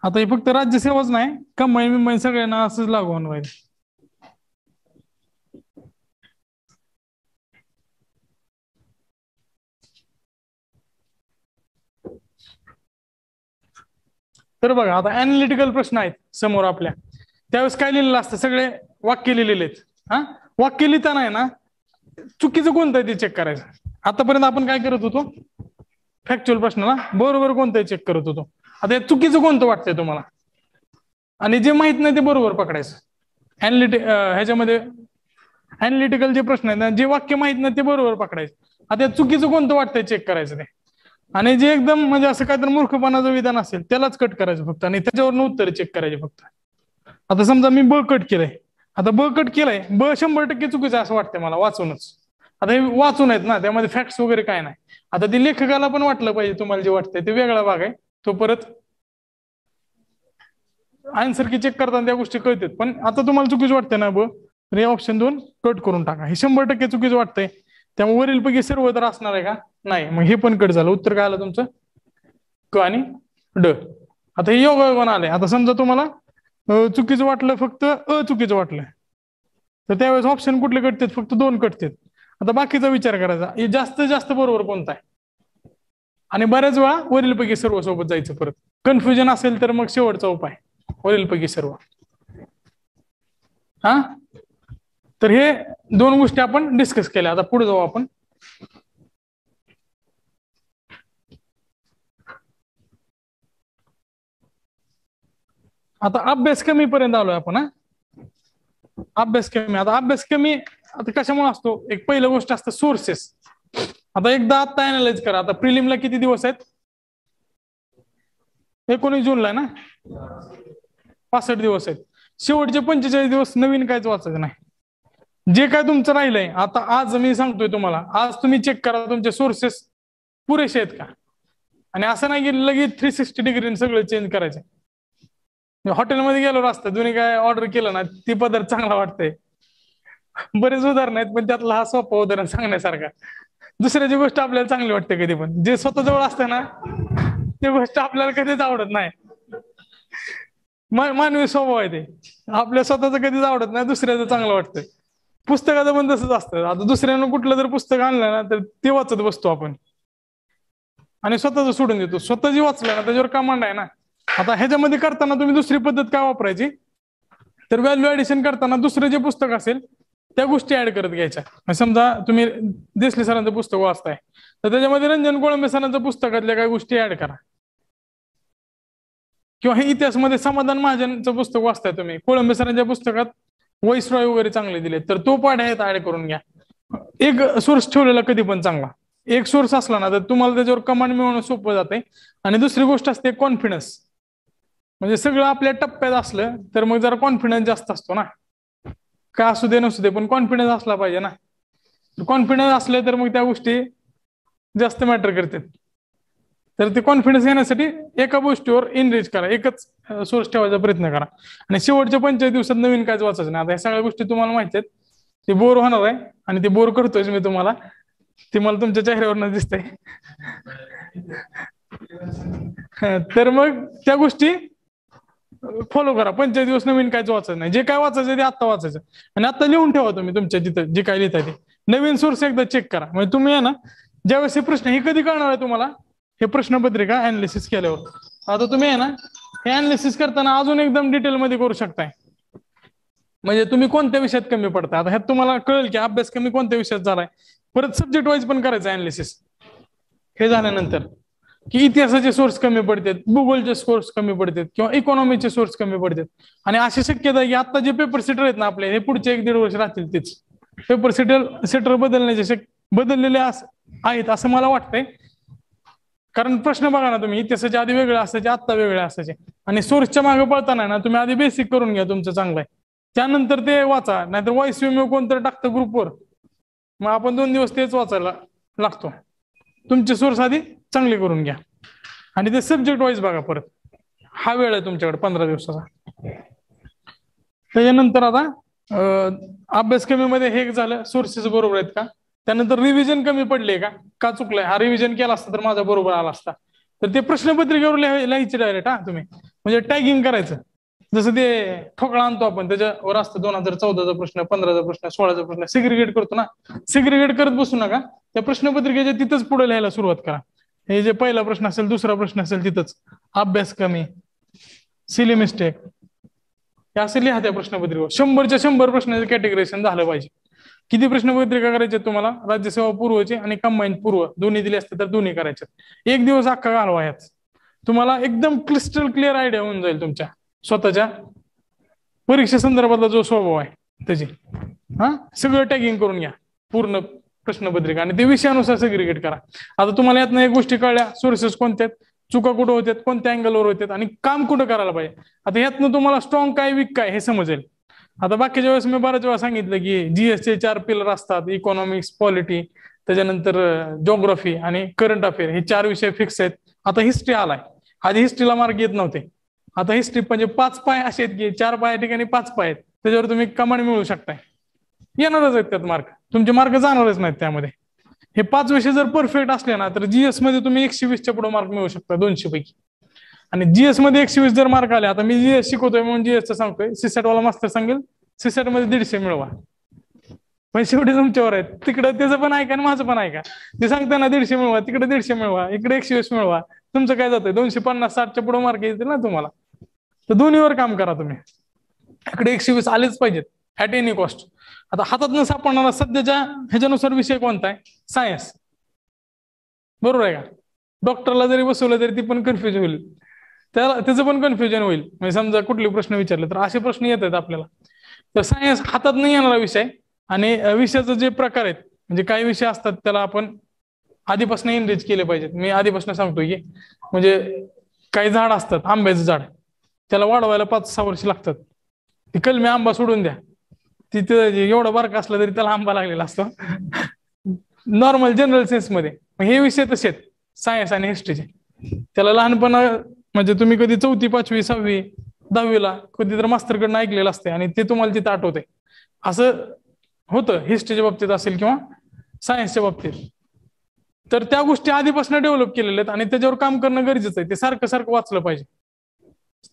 Speaker 1: आता हे फक्त राज्यसेवाच नाही, कंबाईन बिंबाईन सगळ्यांना असंच लागू होणार आहे. तर बघा आता अनालिटिकल प्रश्न आहेत समोर आपल्या, त्यावेळेस काय लिहिलेलं असतं, सगळे वाक्य लिहिलेले आहेत. हा, वाक्य लिहिताना आहे ना चुकीचं कोणतं आहे ते चेक करायचं. आतापर्यंत आपण काय करत होतो, फॅक्च्युअल प्रश्नाला बरोबर कोणतं चेक करत होतो. आता हे चुकीचं कोणतं वाटतंय तुम्हाला, आणि जे माहित नाही ते बरोबर पकडायचं. ह्याच्यामध्ये अनालिटिकल जे प्रश्न आहेत ना, जे वाक्य माहित नाही ते बरोबर पकडायचं. आता चुकीचं कोणतं वाटतंय चेक करायचं ते, आणि जे एकदम म्हणजे असं काहीतरी मूर्खपणाचं विधान असेल त्यालाच कट करायचं फक्त, आणि त्याच्यावर उत्तर चेक करायचे फक्त. आता समजा मी ब कट केलंय, आता ब कट केलंय, ब 100% चुकीचं असं वाटतंय मला वाचूनच. आता हे वाचून आहेत ना, त्यामध्ये फॅक्ट्स वगैरे काय नाही. आता ते लेखकाला पण वाटलं पाहिजे तुम्हाला जे वाटतंय ते वेगळा भाग आहे तो. परत आन्सर की चेक करताना त्या गोष्टी कळतात, पण आता तुम्हाला चुकीचं वाटतंय ना ब, तर हे ऑप्शन 2 कट करून टाका. हे 100% चुकीचं वाटतंय, त्यामुळे वरील पैकी सर्व तर असणार आहे का, नाही. मग हे पण कट झालं. उत्तर काय आलं तुमचं, क आणि ड. आता हे योगायोगानं आलंय. आता समजा तुम्हाला चुकीचं वाटलं, फक्त चुकीचं वाटलं, तर त्यावेळेस ऑप्शन कुठले कटतात, फक्त 2 कटतात. आता बाकीचा विचार करायचा, हे जास्तीत जास्त बरोबर कोणता आहे, आणि बऱ्याच वेळा वरील पैकी सर्व सोबत जायचं. परत कन्फ्युजन असेल तर मग शेवटचा उपाय वरील पैकी सर्व. हा, तर हे 2 गोष्टी आपण डिस्कस केल्या. आता पुढे जाऊ आपण. आता अभ्यास कमी पर्यंत आलोय आपण. अभ्यास कमी. आता अभ्यास कमी आता कशामुळे असतो, एक पहिली गोष्ट असतं सोर्सेस. आता एकदा आता अनालाइज करा. आता प्रिलिमला किती दिवस आहेत, 19 जूनला आहे ना, 65 दिवस आहेत. शेवटचे 45 दिवस नवीन काहीच वाचायचं नाही. जे काय तुमचं राहिलंय, आता आज मी सांगतोय तुम्हाला, आज तुम्ही चेक करा तुमचे सोर्सेस पुरेसे आहेत का. आणि असं नाही की लगेच 360 डिग्री सगळं चेंज करायचं. हॉटेलमध्ये गेलो असतं, तुम्ही काय ऑर्डर केलं ना, ती पदार्थ चांगला वाटतंय, बरेच उदाहरण आहेत, पण त्यातला हा सोपा उदाहरण सांगण्यासारखा. दुसऱ्याची गोष्ट आपल्याला चांगली वाटते कधी पण, जे स्वतः जवळ असतं ना ते गोष्ट आपल्याला कधीच आवडत नाही. मानवी स्वभाव आहे ते. आपल्या स्वतःच कधीच आवडत नाही, दुसऱ्याचं चांगलं वाटतं. पुस्तकाचं पण तसंच असतं. आता दुसऱ्यानं कुठलं जर पुस्तक आणलं ना तर ते वाचत बसतो आपण आणि स्वतःच सोडून देतो. स्वतः जे वाचलं ना त्याच्यावर कमांड आहे ना. आता ह्याच्यामध्ये करताना तुम्ही दुसरी पद्धत काय वापरायची, तर व्हॅल्यू ऍडिशन करताना दुसरं जे पुस्तक असेल त्या गोष्टी ऍड करत घ्यायच्या. समजा तुम्ही देसले सरांचं पुस्तक वाचताय तर त्याच्यामध्ये रंजन कोळंबे सरांच्या पुस्तकातल्या काही गोष्टी ऍड करा. किंवा हे इतिहासमध्ये समाधान महाजनचं पुस्तक वाचताय तुम्ही, कोळंबे सरांच्या पुस्तकात वॉइसरॉय वगैरे चांगले दिले तर तो पाठ ह्यात ऍड करून घ्या. एक सोर्स ठेवलेला कधी पण चांगला. एक सोर्स असला ना तर तुम्हाला त्याच्यावर कमांड मिळवणं सोपं जाते. आणि दुसरी गोष्ट असते कॉन्फिडन्स. म्हणजे सगळं आपल्या टप्प्यात असलं तर मग जरा कॉन्फिडन्स जास्त असतो ना. काय असू दे नसू दे पण कॉन्फिडन्स असला पाहिजे ना. कॉन्फिडन्स असले तर मग त्या गोष्टी जास्त मॅटर करतात. तर ते कॉन्फिडन्स येण्यासाठी एका गोष्टीवर इनरीच करा, एकच सोर्स ठेवायचा प्रयत्न करा. आणि शेवटच्या 25 दिवसात नवीन कायच वाचायचं नाही. आता या सगळ्या गोष्टी तुम्हाला माहिती आहेत, ते बोर होणार आहे आणि ते बोर करतोय मी तुम्हाला, ते मला तुमच्या चेहऱ्यावर दिसतंय. तर मग त्या गोष्टी फॉलो करा. 25 दिवस नवीन कायच वाचायचं नाही. जे काय वाचायचं ते आत्ता वाचायचं आणि आता लिहून ठेवा तुम्ही तुमच्या तिथं जे काय लिहिताय ते. नवीन सोर्स एकदा चेक करा. म्हणजे तुम्ही आहे ना ज्यावेळेस हे प्रश्न हे कधी कळणार आहे तुम्हाला, हे प्रश्नपत्रिका अनालिसिस केल्यावर. आता तुम्ही आहे ना हे अनालिसिस करताना अजून एकदम डिटेलमध्ये करू शकताय. म्हणजे तुम्ही कोणत्या विषयात कमी पडता. आता ह्यात तुम्हाला कळेल की अभ्यास कमी कोणत्या विषयात झालाय. परत सब्जेक्ट वाईज पण करायचं अनालिसिस. हे झाल्यानंतर की इतिहासाचे सोर्स कमी पडतात, भूगोलचे सोर्स कमी पडतात किंवा इकॉनॉमीचे सोर्स कमी पडतात. आणि अशी शक्यता आहे की आता जे पेपर सेटर आहेत ना आपले, हे पुढचे 1-1.5 वर्ष राहतील तेच. पेपर सेटर बदललेले आहेत असं मला वाटतंय. कारण प्रश्न बघा ना तुम्ही, इतिहासाचे आधी वेगळे असायचे, आत्ता वेगळे असायचे. आणि सोर्सच्या मागे पळताना ना तुम्ही आधी बेसिक करून घ्या तुमचं चांगलं आहे, त्यानंतर ते वाचा. नाहीतर वॉइस विमो कोणतरी टाकतं ग्रुपवर, मग आपण 2 दिवस तेच वाचायला लागतो. तुमचे सोर्स आधी चांगले करून घ्या आणि ते सब्जेक्ट वाईज बघा. परत हा वेळ आहे तुमच्याकडे 15 दिवसाचा. त्याच्यानंतर आता अभ्यास कमी मध्ये हे झालं, सोर्सेस बरोबर आहेत का. त्यानंतर रिव्हिजन कमी पडले का चुकलंय, हा रिव्हिजन केला असता तर माझा बरोबर आला असता. तर ते प्रश्नपत्रिकेवर लिहायचे डायरेक्ट. तुम्ही म्हणजे टॅगिंग करायचं. जसं ते ठोकळा आणतो आपण, त्याच्यावर असतं 2014चा प्रश्न, 15चा प्रश्न, 16चा प्रश्न, सिग्रिगेट करतो ना. सिग्रिगेट करत बसू नका, त्या प्रश्नपत्रिकेच्या तिथंच पुढे लिहायला सुरुवात करा. हे जे पहिला प्रश्न असेल, दुसरा प्रश्न असेल, तिथंच अभ्यास कमी, सिली मिस्टेक, हे असं लिहा त्या प्रश्नपत्रिकेवर. 100च्या 100 प्रश्नाचं कॅटेगरायझेशन झालं पाहिजे. किती प्रश्नपत्रिका करायचे तुम्हाला, राज्यसेवा पूर्वचे आणि कंबाईन पूर्व दोन्ही दिले असते तर दोन्ही करायचे. एक दिवस अख्खा घालवा यात, तुम्हाला एकदम क्रिस्टल क्लिअर आयडिया होऊन जाईल तुमच्या स्वतःच्या परीक्षे संदर्भातला जो स्वभाव आहे त्याची. सगळं टॅगिंग करून घ्या पूर्ण प्रश्नपत्रिका आणि ते विषयानुसार सेग्रिगेट करा. आता तुम्हाला यातनं एक गोष्टी कळल्या, सोर्सेस कोणत्या आहेत, चुका कुठं होत्यात, कोणत्या अँगलवर होत्यात आणि काम कुठं करायला पाहिजे. आता यातनं तुम्हाला स्ट्रॉंग काय वीक काय हे समजेल. आता बाकीच्या वेळेस मी बऱ्याच वेळा सांगितलं की जीएसचे 4 पिलर असतात, इकॉनॉमिक्स, पॉलिटी, त्याच्यानंतर जिओग्राफी आणि करंट अफेअर, हे 4 विषय फिक्स आहेत. आता हिस्ट्री आलाय, आधी हिस्ट्रीला मार्क येत नव्हते. आता हिस्ट्री म्हणजे 5 पाय असे आहेत की 4 पाया ठिकाणी 5 पाय आहेत, त्याच्यावर तुम्ही कमांड मिळवू शकताय. येणारच आहेत त्यात मार्क, तुमचे मार्क जाणारच नाहीत त्यामध्ये. हे 5 विषय जर परफेक्ट असले ना तर जीएस मध्ये तुम्ही 120च्या पुढे मार्क मिळवू शकता 200 पैकी. आणि जीएस मध्ये 120 जर मार्क आले, आता मी जीएस शिकवतोय म्हणून जीएसचं सांगतोय, सीसॅट वाला मास्तर सांगेल सीसॅट मध्ये 150 मिळवा. पण शेवटी तुमच्यावर आहे, तिकडं त्याचं पण ऐका आणि माझं पण ऐका. ते सांगताना 150 मिळवा, तिकडे 150 मिळवा, इकडे 120 मिळवा. तुमचं काय जातंय 250-60च्या पुढे मार्क येतील ना तुम्हाला. तर दोन्हीवर काम करा तुम्ही. इकडे 120 आलेच पाहिजेत ऍट एनी कॉस्ट. आता हातात न सापडणारा सध्याच्या ह्याच्यानुसार विषय कोणता आहे, सायन्स, बरोबर आहे का. डॉक्टरला जरी बसवलं तरी ती पण कन्फ्युज होईल, त्याचं पण कन्फ्युजन होईल. म्हणजे समजा कुठले प्रश्न विचारले तर असे प्रश्न येत आहेत आपल्याला. तर सायन्स हातात नाही येणारा विषय. आणि विषयाचे जे प्रकार आहेत, म्हणजे काही विषय असतात त्याला आपण आधीपासून एनरिच केले पाहिजेत. मी आधीपासून सांगतोय की म्हणजे काही झाड असतात, आंब्याचं झाड, त्याला वाढवायला 5-6 वर्ष लागतात. ती कलमी आंबा सोडून द्या, तिथे एवढा बारका असला तरी त्याला आंबा लागलेला असतो नॉर्मल जनरल सेन्स मध्ये. हे विषय तसेच सायन्स आणि हिस्ट्रीचे. त्याला लहानपणा म्हणजे तुम्ही कधी 4थी, 5वी, 6वी, 10वीला कधी तर मास्तरकडनं ऐकलेलं असते आणि ते तुम्हाला तिथं आठवतंय. असं होतं हिस्ट्रीच्या बाबतीत असेल किंवा सायन्सच्या बाबतीत, तर त्या गोष्टी आधीपासून डेव्हलप केलेल्या आहेत आणि त्याच्यावर काम करणं गरजेचं आहे. ते सारखं सारखं वाचलं पाहिजे.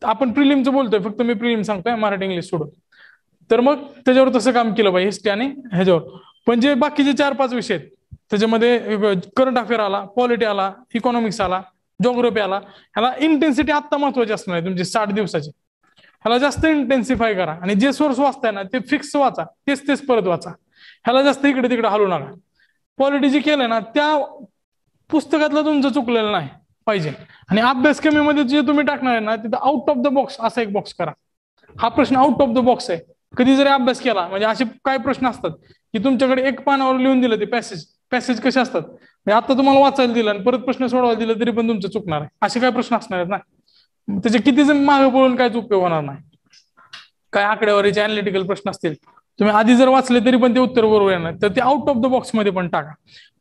Speaker 1: आपण प्रिलिमचं बोलतोय, फक्त मी प्रिलिम सांगतोय मराठी इंग्लिश सोडून. तर मग त्याच्यावर तसं काम केलं पाहिजे हिस्ट्री आणि ह्याच्यावर. पण जे बाकीचे 4-5 विषय आहेत त्याच्यामध्ये करंट अफेअर आला, पॉलिटी आला, इकॉनॉमिक्स आला, ज्योग्राफी आला, ह्याला इंटेन्सिटी आत्ता महत्वाची असणार आहे तुमची 60 दिवसाची. ह्याला जास्त इंटेन्सिफाय करा आणि जे सोर्स वाचताय ना ते फिक्स वाचा, तेच परत वाचा. ह्याला जास्त इकडे तिकडे हलू नका. पॉलिटी जे केलंय ना त्या पुस्तकातलं तुमचं चुकलेलं नाही पाहिजे. आणि अभ्यासक्रमामध्ये जे तुम्ही टाकणार आहे ना तिथं आउट ऑफ द बॉक्स असा एक बॉक्स करा. हा प्रश्न आउट ऑफ द बॉक्स आहे. कधी जरी अभ्यास केला म्हणजे असे काय प्रश्न असतात की तुमच्याकडे एक पानावर लिहून दिलं ते पॅसेज कसे असतात, म्हणजे आता तुम्हाला वाचायला दिलं आणि परत प्रश्न सोडवायला दिलं तरी पण तुमचं चुकणार आहे. असे काय प्रश्न असणार आहेत ना, त्याचे किती जण मागे पळून काहीच उपयोग होणार नाही. काय आकडेवारीचे अनालिटिकल प्रश्न असतील तुम्ही आधी जर वाचले तरी पण ते उत्तर बरोबर येणार, तर ते आउट ऑफ द बॉक्स मध्ये पण टाका.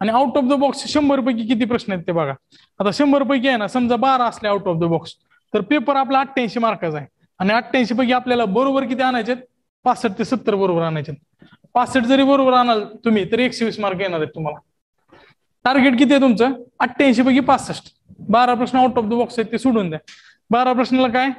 Speaker 1: आणि आउट ऑफ द बॉक्स 100 पैकी किती प्रश्न आहेत ते बघा. आता 100 पैकी आहे ना समजा 12 असले आउट ऑफ द बॉक्स, तर पेपर आपला 88 मार्काचा आहे आणि 88 पैकी आपल्याला बरोबर किती आणायचे, 65 ते 70 बरोबर आणायचे. 65 जरी बरोबर आणाल तुम्ही तरी 120 मार्क येणार आहेत तुम्हाला. टार्गेट किती आहे तुमचं, 88 पैकी 65. 12 प्रश्न आउट ऑफ द बॉक्स आहेत ते सोडून द्या. 12 प्रश्नाला काय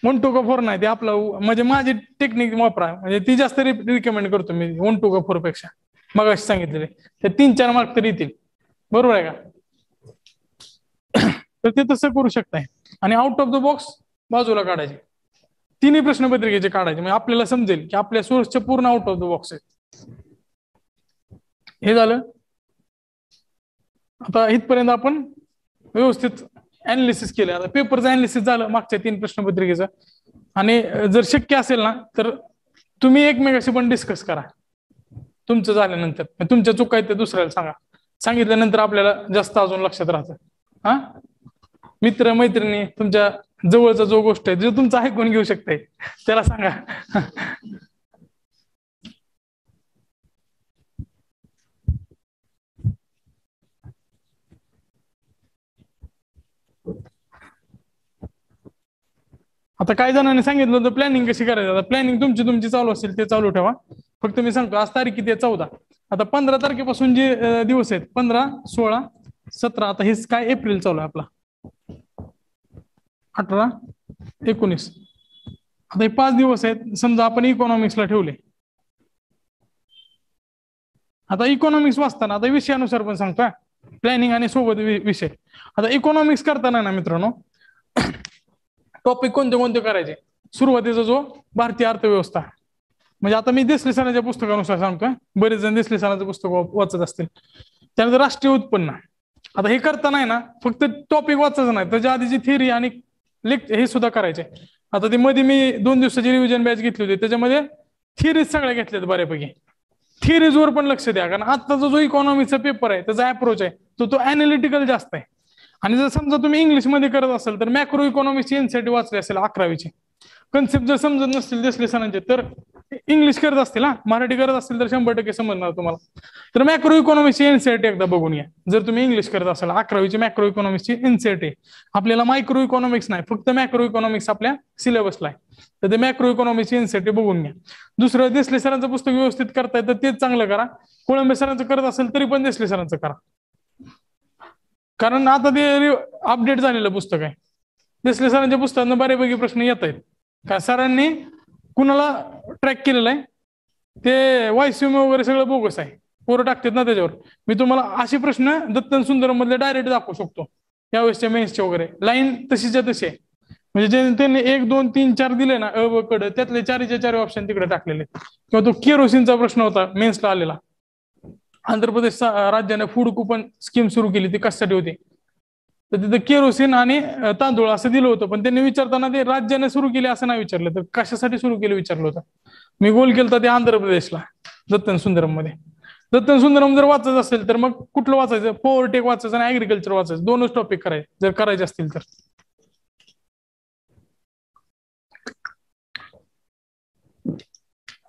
Speaker 1: 1 to 4 नाही, ते आपलं म्हणजे माझी टेक्निक वापरा, म्हणजे ती जास्त रिकमेंड करतो मी 1 to 4 पेक्षा. मग अशी सांगितलेले ते 3-4 मार्क तरी येतील. बरोबर आहे का? तर ते तसं करू शकताय. आणि आउट ऑफ द बॉक्स बाजूला काढायचे, तिन्ही प्रश्नपत्रिकेचे काढायचे, म्हणजे आपल्याला समजेल की आपल्या सोर्सचे पूर्ण आउट ऑफ द बॉक्स आहेत. हे झालं. आता इथपर्यंत आपण व्यवस्थित अनालिसिस केलं. आता पेपरचं अनालिसिस झालं मागच्या 3 प्रश्नपत्रिकेचं. आणि जर शक्य असेल ना तर तुम्ही एकमेकाशी पण डिस्कस करा तुमचं झाल्यानंतर. तुमच्या चुका आहेत ते दुसऱ्याला सांगा. सांगितल्यानंतर आपल्याला जास्त अजून लक्षात राहतं. हा, मित्र मैत्रिणी तुमच्या जवळचा जो गोष्ट आहे जो तुमचं ऐकून घेऊ शकते त्याला सांगा. आता काही जणांनी सांगितलं होतं प्लॅनिंग कशी करायचं. आता प्लॅनिंग तुमची चालू असेल ते चालू ठेवा. फक्त मी सांगतो आज तारीख किती आहे, 14. आता 15 तारखेपासून जे दिवस आहेत 15, 16, 17, आता हेच काय एप्रिल चालू आहे आपला, 18, 19. आता हे 5 दिवस आहेत. समजा आपण इकॉनॉमिक्सला ठेवले. आता इकॉनॉमिक्स वाचताना आता विषयानुसार पण सांगतोय प्लॅनिंग आणि सोबत विषय. आता इकॉनॉमिक्स करताना ना मित्रांनो टॉपिक कोणते करायचे. सुरुवातीचा जो भारतीय अर्थव्यवस्था, म्हणजे आता मी देसले सरांच्या पुस्तकानुसार सांगतोय, बरेच जण देसले सरांचं पुस्तक वाचत असतील. त्यानंतर राष्ट्रीय उत्पन्न. आता हे करताना ना फक्त टॉपिक वाचायचं नाही, त्याच्या आधीची थिअरी आणि हे सुद्धा करायचे. आता ते मध्ये मी 2 दिवसाची रिव्हिजन बॅच घेतली होती, त्याच्यामध्ये थिअरीज सगळ्या घेतल्यात बऱ्यापैकी. थिअरीजवर पण लक्ष द्या, कारण आताचा जो इकॉनॉमिक्सचा पेपर आहे त्याचा अप्रोच आहे तो अॅनालिटिकल जास्त आहे. आणि जर समजा तुम्ही इंग्लिशमध्ये करत असाल तर मॅक्रो इकॉनॉमिक्सची एनसीईआरटी वाचली असेल 11वीची. कन्सेप्ट जर समजत नसतील देसले सरांचे तर इंग्लिश करत असतील, मराठी करत असतील तर 100% समजणार तुम्हाला. तर मॅक्रो इकॉनॉमिक्सची एनसीईआरटी एकदा बघून घ्या. जर तुम्ही इंग्लिश करत असाल 11वीची मॅक्रो इकॉनॉमिक्सची एनसीईआरटी. आपल्याला मायक्रो इकॉनॉमिक्स नाही, फक्त मॅक्रो इकॉनॉमिक्स आपल्या सिलेबसला आहे. तर ते मॅक्रो इकॉनॉमिक्सची एनसीईआरटी बघून घ्या. दुसरं देसले सरांचं पुस्तक व्यवस्थित करता येतं तेच चांगलं करा. कोळंबे सरांचं करत असेल तरी पण देसले सरांचं करा, कारण आता ते अपडेट झालेलं पुस्तक आहे. देसले सरांच्या पुस्तकात बऱ्यापैकी प्रश्न येत आहेत. का सरांनी कुणाला ट्रॅक केलेलं आहे ते वायसीएम वगैरे सगळं बोगस आहे, पोरं टाकतात ना त्याच्यावर. मी तुम्हाला असे प्रश्न दत्तन सुंदरम मधले डायरेक्ट दाखवू शकतो यावेळेसच्या मेन्सचे वगैरे. लाईन तशीच्या तशी आहे, म्हणजे जे त्यांनी 1, 2, 3, 4 दिले ना अ ब कड, त्यातले 4च्या 4 ऑप्शन तिकडे टाकलेले. किंवा तो केरोसिनचा प्रश्न होता मेन्सला आलेला. आंध्र प्रदेश राज्याने फूड कुपन स्कीम सुरू केली, ती कशासाठी होती तर तिथं केरोसिन आणि तांदूळ असं दिलं होतं. पण त्यांनी विचारताना ते राज्याने सुरू केले असं नाही विचारलं, तर कशासाठी सुरू केलं विचारलं होतं. मी गोल केलं ते आंध्र प्रदेशला दत्तन सुंदरम मध्ये. दत्तन सुंदरम जर वाचायचं असेल तर मग कुठलं वाचायचं, पॉवर्टी वाचायचं आणि ऍग्रिकल्चर वाचायचं, 2च टॉपिक करायचे जर करायचे असतील तर.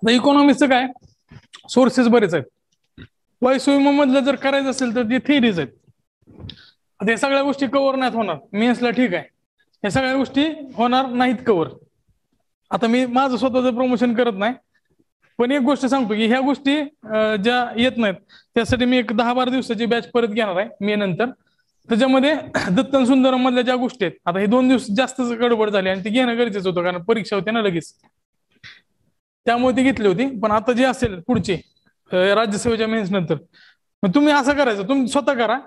Speaker 1: इकॉनॉमिक्सचं काय सोर्सेस बरेच आहेत. वायसीएम मधलं जर करायचं असेल तर ते थिअरीज आहेत. हे सगळ्या गोष्टी कव्हर नाहीत होणार मेन्सला, ठीक आहे. हे सगळ्या गोष्टी होणार नाहीत कव्हर. आता मी माझं स्वतःचं प्रमोशन करत नाही,
Speaker 2: पण एक गोष्ट सांगतो की ह्या गोष्टी ज्या येत नाहीत त्यासाठी मी एक 10-12 दिवसाची बॅच परत घेणार आहे मे नंतर. त्याच्यामध्ये दत्तन सुंदरम मधल्या ज्या गोष्टी आहेत, आता हे 2 दिवस जास्त गडबड झाली आणि ते घेणं गरजेचं होतं कारण परीक्षा होती ना लगेच, त्यामुळे ती घेतली होती. पण आता जे असेल पुढचे राज्यसेवेच्या मेन्स नंतर, मग तुम्ही असं करायचं, तुम्ही स्वतः करा.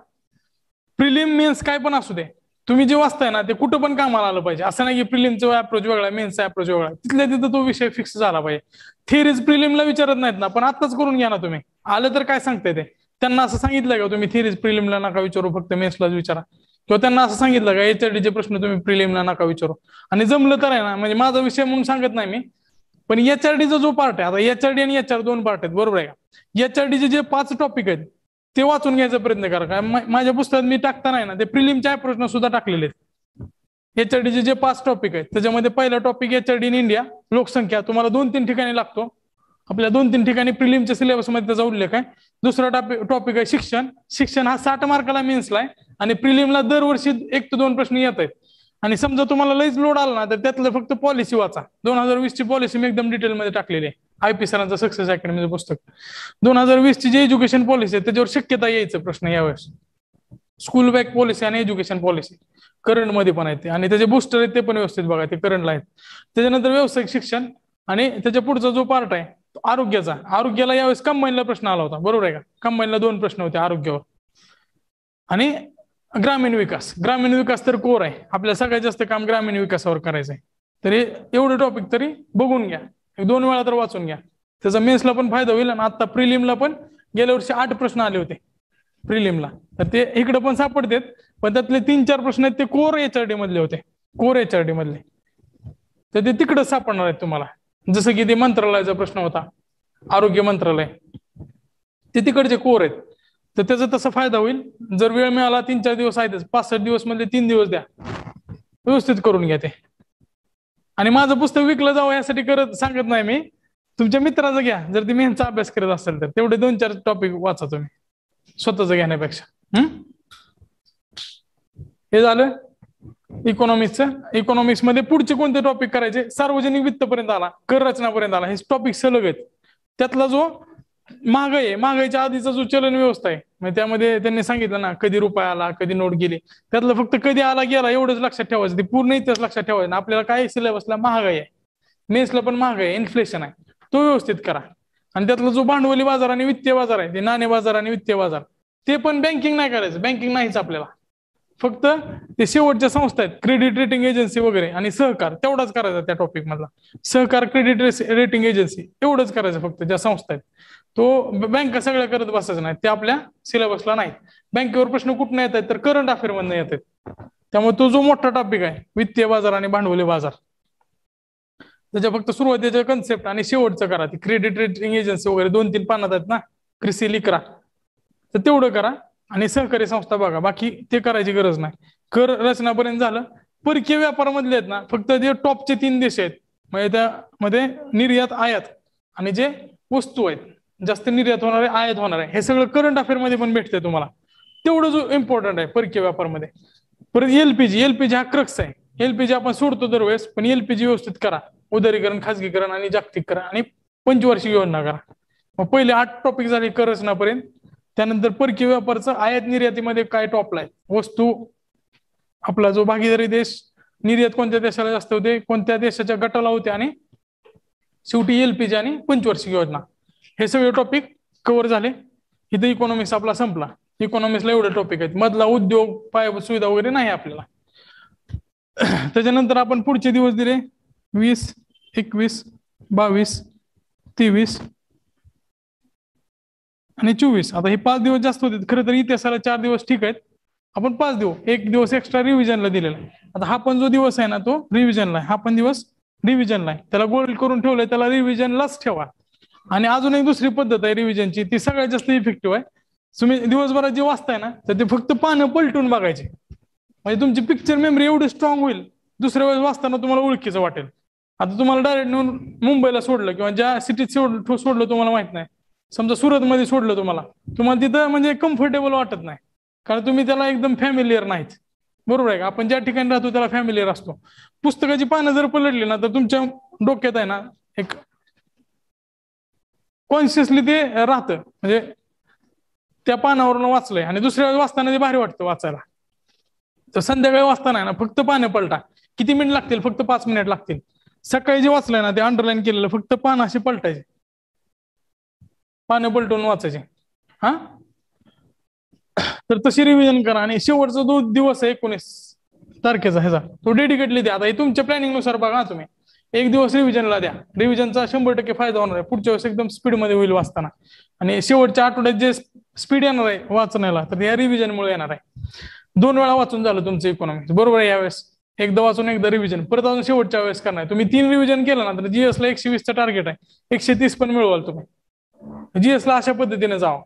Speaker 2: प्रिलिम मेन्स काय पण असू दे, तुम्ही जे वाचताय ना ते कुठं पण कामाला आलं पाहिजे. असं नाही की प्रिलिमचा अप्रोच वेगळा, मेन्सचा अप्रोच वेगळा, तिथल्या तिथं तो विषय फिक्स झाला पाहिजे. थिअरीज प्रिलिमला विचारत नाहीत ना, पण आताच करून घ्या ना तुम्ही. आलं तर काय सांगताय ते, त्यांना असं सांगितलं का तुम्ही थिअरीज प्रिलिमला नका विचारू, फक्त मेन्सलाच विचारा? किंवा त्यांना असं सांगितलं का HRD चे प्रश्न तुम्ही प्रिलिमला नका विचारू? आणि जमलं तर आहे ना, म्हणजे माझा विषय म्हणून सांगत नाही मी, पण HRDचा जो पार्ट आहे, आता HRD आणि HR 2 पार्ट आहेत, बरोबर आहे का? HRDचे जे 5 टॉपिक आहेत ते वाचून घ्यायचा प्रयत्न करा. काय माझ्या पुस्तकात मी टाकताना ना ते प्रिलिमच्या अप्रोचनं सुद्धा टाकलेले आहेत. HRDचे जे 5 टॉपिक आहेत त्याच्यामध्ये पहिला टॉपिक HRD इन इंडिया, लोकसंख्या, तुम्हाला 2-3 ठिकाणी लागतो. आपल्या 2-3 ठिकाणी प्रिलिमच्या सिलेबसमध्ये त्याचा उल्लेख आहे. दुसरा टॉपिक आहे शिक्षण. शिक्षण हा 60 मार्काला मेन्सला आहे आणि प्रिलिमला दरवर्षी 1 ते 2 प्रश्न येत आहेत. आणि समजा तुम्हाला लईच लोड आला ना तर त्यातलं फक्त पॉलिसी वाचा. 2020 ची पॉलिसी मी एकदम डिटेलमध्ये टाकलेली आहे. IP सरांचं सक्सेस अकॅडमीचं पुस्तक. 2020 ची जी एज्युकेशन पॉलिसी आहे त्याच्यावर शक्यता यायचं प्रश्न यावेळेस. स्कूल बॅक पॉलिसी आणि एज्युकेशन पॉलिसी करंट मध्ये पण आहेत ते, आणि त्याचे बुस्टर आहेत ते पण व्यवस्थित बघा, ते करंटला आहेत. त्याच्यानंतर व्यावसायिक शिक्षण आणि त्याच्या पुढचा जो पार्ट आहे आरोग्याचा, आरोग्याला यावेळेस कंबाईनला प्रश्न आला होता, बरोबर आहे का? कंबाईनला 2 प्रश्न होते आरोग्यावर. आणि ग्रामीण विकास, ग्रामीण विकास तर कोर आहे, आपल्याला सगळ्यात जास्त काम ग्रामीण विकासावर करायचंय. तर एवढं टॉपिक तरी बघून घ्या, 2 वेळा तर वाचून घ्या, त्याचा मेन्सला पण फायदा होईल. आणि आता प्रिलिमला पण गेल्या वर्षी 8 प्रश्न आले होते प्रिलिमला, तर ते इकडे पण सापडतात. पण त्यातले 3-4 प्रश्न आहेत ते कोर HRD मधले होते, कोर HRD मधले, तर ते तिकडे सापडणार आहेत तुम्हाला. जसं की ते मंत्रालयाचा प्रश्न होता, आरोग्य मंत्रालय, ते तिकडचे कोर आहेत. तर त्याचा तसा फायदा होईल. जर वेळ मिळाला 3-4 दिवस आहेतच, 65 दिवस मधले 3 दिवस द्या, व्यवस्थित करून घ्या ते. आणि माझं पुस्तक विकलं जावं यासाठी करत सांगत नाही मी, तुमच्या मित्राचं घ्या जर तुम्ही ह्यांचा अभ्यास करत असेल तर. तेवढे 2-4 टॉपिक वाचा तुम्ही स्वतःच घेण्यापेक्षा. हे झालं इकॉनॉमिक्सचं. इकॉनॉमिक्स मध्ये पुढचे कोणते टॉपिक करायचे? सार्वजनिक वित्तपर्यंत आला, कर रचनापर्यंत आला, हे टॉपिक सलग आहेत. त्यातला जो महागाई आहे, महागाईच्या आधीचा जो चलन व्यवस्था आहे, म्हणजे त्यामध्ये त्यांनी सांगितलं ना कधी रुपया आला, कधी नोट गेली, त्यातलं फक्त कधी आला गेला एवढंच लक्षात ठेवायचं. ते पूर्ण इतिहास लक्षात ठेवायचं. आपल्याला काय सिलेबसला महागाई आहे, मेन्सला पण महागाई आहे, इन्फ्लेशन आहे, तो व्यवस्थित करा. आणि त्यातला जो भांडवली बाजार आणि वित्तीय बाजार आहे, ते नाणे बाजार आणि वित्तीय बाजार, ते पण बँकिंग नाही करायचं, बँकिंग नाहीच आपल्याला. फक्त ते शेवटच्या संस्था आहेत, क्रेडिट रेटिंग एजन्सी वगैरे आणि सहकार, तेवढाच करायचा त्या टॉपिक मधला. सहकार, क्रेडिट रेटिंग एजन्सी एवढंच करायचं फक्त, ज्या संस्था आहेत. तो बँका सगळ्या करत बसायचं नाही, ते आपल्या सिलेबसला नाही. बँकेवर प्रश्न कुठून येत आहेत तर करंट अफेअर मधून येत आहेत. त्यामुळे तो जो मोठा टॉपिक आहे वित्तीय बाजार आणि भांडवली बाजार, त्याच्या फक्त सुरुवातीच्या कन्सेप्ट आणि शेवटचं करा. ती क्रेडिट रेटिंग एजन्सी वगैरे 2-3 पानात आहेत ना, क्रिसी लिकरा, तर तेवढं करा. आणि सहकारी संस्था बघा, बाकी ते करायची गरज नाही. कर रचनापर्यंत झालं. परकीय व्यापारामधले आहेत ना फक्त जे टॉपचे 3 देश आहेत, म्हणजे त्यामध्ये निर्यात आयात आणि जे वस्तू आहेत, जास्त निर्यात होणार आहे आयात होणार आहे, हे सगळं करंट अफेअर मध्ये पण भेटते तुम्हाला. तेवढं जो इम्पॉर्टंट आहे परकीय व्यापारामध्ये. परत एलपीजी हा क्रक्स आहे. एलपीजी आपण सोडतो दरवेळेस, पण एलपीजी व्यवस्थित करा. उदारीकरण, खाजगीकरण आणि जागतिकीकरण आणि पंचवार्षिक योजना करा. मग पहिले 8 टॉपिक झाले कर रचनापर्यंत. त्यानंतर परकीय व्यापारचं आयात निर्यातीमध्ये काय टॉपला आहे, वस्तू, आपला जो भागीदारी देश, निर्यात कोणत्या देशाला जास्त होते, कोणत्या देशाच्या गटाला होते, आणि शेवटी एलपीजी आणि पंचवार्षिक योजना, हे सगळे टॉपिक कव्हर झाले. इथे इकॉनॉमिक्स आपला संपला. इकॉनॉमिक्सला एवढे टॉपिक आहेत, मधला उद्योग, पायाभूत सुविधा वगैरे नाही आपल्याला. त्याच्यानंतर आपण पुढचे दिवस दिले 20, 21, 22, 23 आणि 24. आता हे 5 दिवस जास्त होते खरं तर. इतिहासाला 4 दिवस ठीक आहेत, आपण 5 देऊ. 1 दिवस एक्स्ट्रा रिव्हिजनला दिलेला आहे. आता हा पण जो दिवस आहे ना तो रिव्हिजनला आहे, हा पण दिवस रिव्हिजनला आहे. त्याला गोल्ड करून ठेवलंय, त्याला रिव्हिजनलाच ठेवा. आणि अजून एक दुसरी पद्धत आहे रिव्हिजनची, ती सगळ्यात जास्त इफेक्टिव्ह आहे. तुम्ही दिवसभरात जे वाचताय ना तर ते फक्त पानं पलटून बघायचे, म्हणजे तुमची पिक्चर मेमरी एवढी स्ट्रॉंग होईल, दुसऱ्या वेळेस वाचताना तुम्हाला ओळखीचं वाटेल. आता तुम्हाला डायरेक्ट नेऊन मुंबईला सोडलं किंवा ज्या सिटीत सोडलं तुम्हाला माहित नाही, समजा सुरत मध्ये सोडलं तुम्हाला तिथं म्हणजे कम्फर्टेबल वाटत नाही, कारण तुम्ही त्याला एकदम फॅमिलियर नाहीत. बरोबर आहे का? आपण ज्या ठिकाणी राहतो त्याला फॅमिलियर असतो. पुस्तकाची पानं जर पलटली ना तर तुमच्या डोक्यात आहे ना एक कॉन्शियसली ते राहतं, म्हणजे त्या पानावरून वाचलंय आणि दुसऱ्या वेळेस वाचताना ते भारी वाटतं वाचायला. तर संध्याकाळी वाचताना आहे ना फक्त पानं पलटा, किती मिनिट लागतील? फक्त 5 मिनिट लागतील. सकाळी जे वाचलंय ना ते अंडरलाईन केलेलं फक्त पान असे पलटायचे, पानं पलटून वाचायचे. हा, तर तशी रिव्हिजन करा. आणि शेवटचा 2 दिवस आहे 19 तारखेचा ह्याचा, तो डेडिकेटली द्या. आता हे तुमच्या प्लॅनिंग नुसार बघा. तुम्ही 1 दिवस रिव्हिजनला द्या, रिव्हिजनचा 100% फायदा होणार आहे. पुढच्या वेळेस एकदम स्पीडमध्ये होईल वाचताना. आणि शेवटच्या आठवड्यात जे स्पीड येणार आहे वाचण्याला तर या रिव्हिजनमुळे येणार आहे. 2 वेळा वाचून झालं तुमचं इकॉनॉमिक्स, बरोबर आहे. यावेळेस एकदा वाचून एकदा रिव्हिजन, परत अजून शेवटच्या वेळेस करणार. तुम्ही 3 रिव्हिजन केलं ना तर जीएस ला 120चं टार्गेट आहे, 130 पण मिळवाल तुम्ही. जीएस ला अशा पद्धतीने जावं.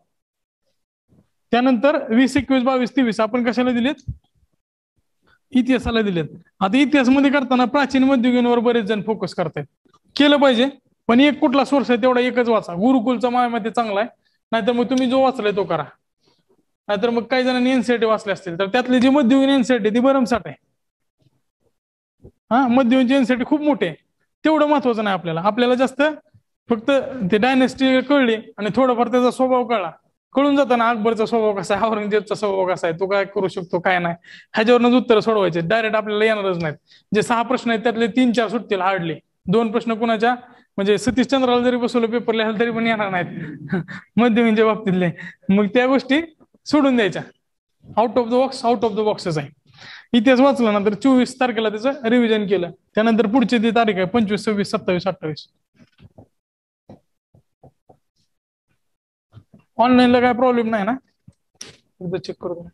Speaker 2: त्यानंतर 20, 21, 22, 23 आपण कशाला दिलेत? इतिहासाला दिलेत. आता इतिहासमध्ये करताना प्राचीन मध्ययुगीनवर बरेच जण फोकस करतायत. केलं पाहिजे, पण एक कुठला सोर्स आहे तेवढा एकच वाचा. गुरुकुलचा माझ्यामध्ये चांगला आहे, नाहीतर मग तुम्ही जो वाचलाय तो करा. नाहीतर मग काही जणांनी एनसीईआरटी वाचले असतील तर त्यातली जी मध्ययुगीन एनसीईआरटी ती भरमसाठ आहे. हा, मध्ययुगीन एनसीईआरटी खूप मोठे, तेवढं महत्वाचं नाही आपल्याला. आपल्याला जास्त फक्त ते डायनेस्टी कळली आणि थोडंफार त्याचा स्वभाव कळला, कळून जाताना अकबरचा स्वभाव कसा आहे, औरंगजेबचा स्वभाव कसा आहे, तो काय करू शकतो काय नाही, ह्याच्यावरच उत्तर सोडवायचे. डायरेक्ट आपल्याला येणारच नाहीत. जे 6 प्रश्न आहेत त्यातले 3-4 सुटतील हार्डली. 2 प्रश्न कुणाच्या म्हणजे सतीशचंद्राला जरी बसवलं पेपर लिहायला तरी पण येणार नाहीत मध्ययुगीनच्या बाबतीतले. मग त्या गोष्टी सोडून द्यायच्या. Out of the box, out of the बॉक्सच आहे. इतिहास वाचला ना तर 24 तारखेला त्याचं रिव्हिजन केलं. त्यानंतर पुढची ती तारीख आहे 25, 26, 27, 28. ऑनलाईनला काय प्रॉब्लेम नाही ना? एकदा चेक करू.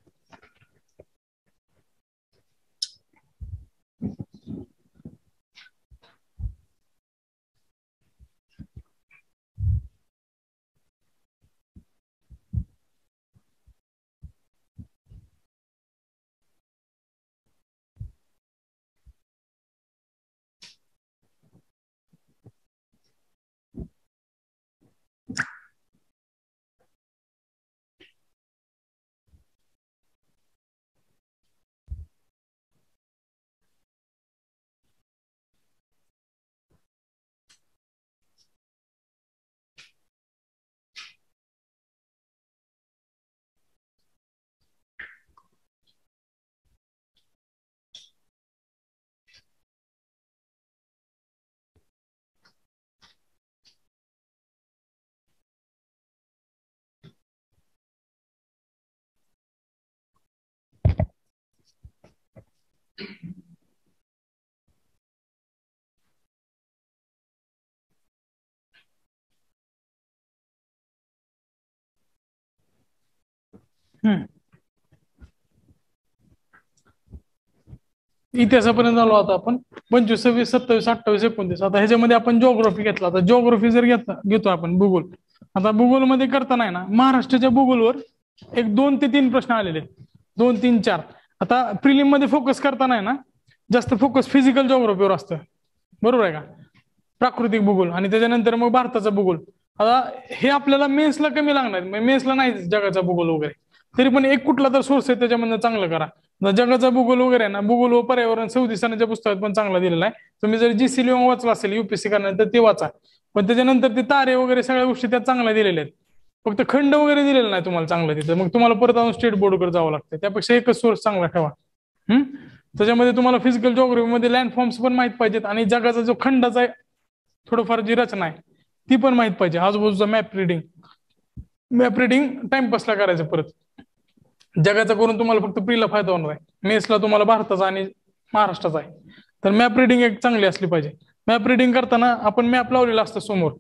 Speaker 2: इतिहासापर्यंत आलो आता आपण. 25, 26, 27, 28, 29. आता ह्याच्यामध्ये आपण जिओग्राफी घेतला. आता जिओग्राफी जर घेतो आपण भूगोल. आता भूगोलमध्ये करताना आहे ना महाराष्ट्राच्या भूगोलवर 2 ते 3 प्रश्न आलेले आहेत. 2, 3, 4. आता प्रिलिम मध्ये फोकस करताना आहे ना जास्त फोकस फिजिकल जिओग्राफीवर असतं, बरोबर आहे का? प्राकृतिक भूगोल आणि त्याच्यानंतर मग भारताचा भूगोल. आता हे आपल्याला मेन्सला कमी लागणार, मेन्सला नाही जगाचा भूगोल वगैरे, तरी पण एक कुठला तर सोर्स आहे त्याच्यामधनं चांगलं करा. जगाचा भूगोल वगैरे आहे ना, भूगोल व पर्यावरण 34 पुस्तकात पण चांगला दिलेला आहे. तुम्ही जर जी लिओंग वाचला असेल युपीएससी करणार तर ते वाचा. पण त्याच्यानंतर ते तारे वगैरे सगळ्या गोष्टी त्यात चांगल्या दिलेल्या आहेत. फक्त खंड वगैरे दिलेला नाही तुम्हाला चांगलं तिथं, मग तुम्हाला परत अजून स्टेट बोर्डकडे जावं लागतं. त्यापेक्षा एकच सोर्स चांगला ठेवा. त्याच्यामध्ये तुम्हाला फिजिकल जिओग्राफीमध्ये लँड फॉर्म्स पण माहित पाहिजेत आणि जगाचा जो खंडाचा आहे थोडंफार जी रचना आहे ती पण माहित पाहिजे. आजूबाजूचा मॅप रिडिंग टाइमपासला करायचं. परत जगाचा करून तुम्हाला फक्त प्रीला फायदा होणार आहे, मेसला तुम्हाला भारताचा आणि महाराष्ट्राचा आहे. तर मॅप रिडिंग एक चांगली असली पाहिजे. मॅप रिडिंग करताना आपण मॅप लावलेला असतं समोर,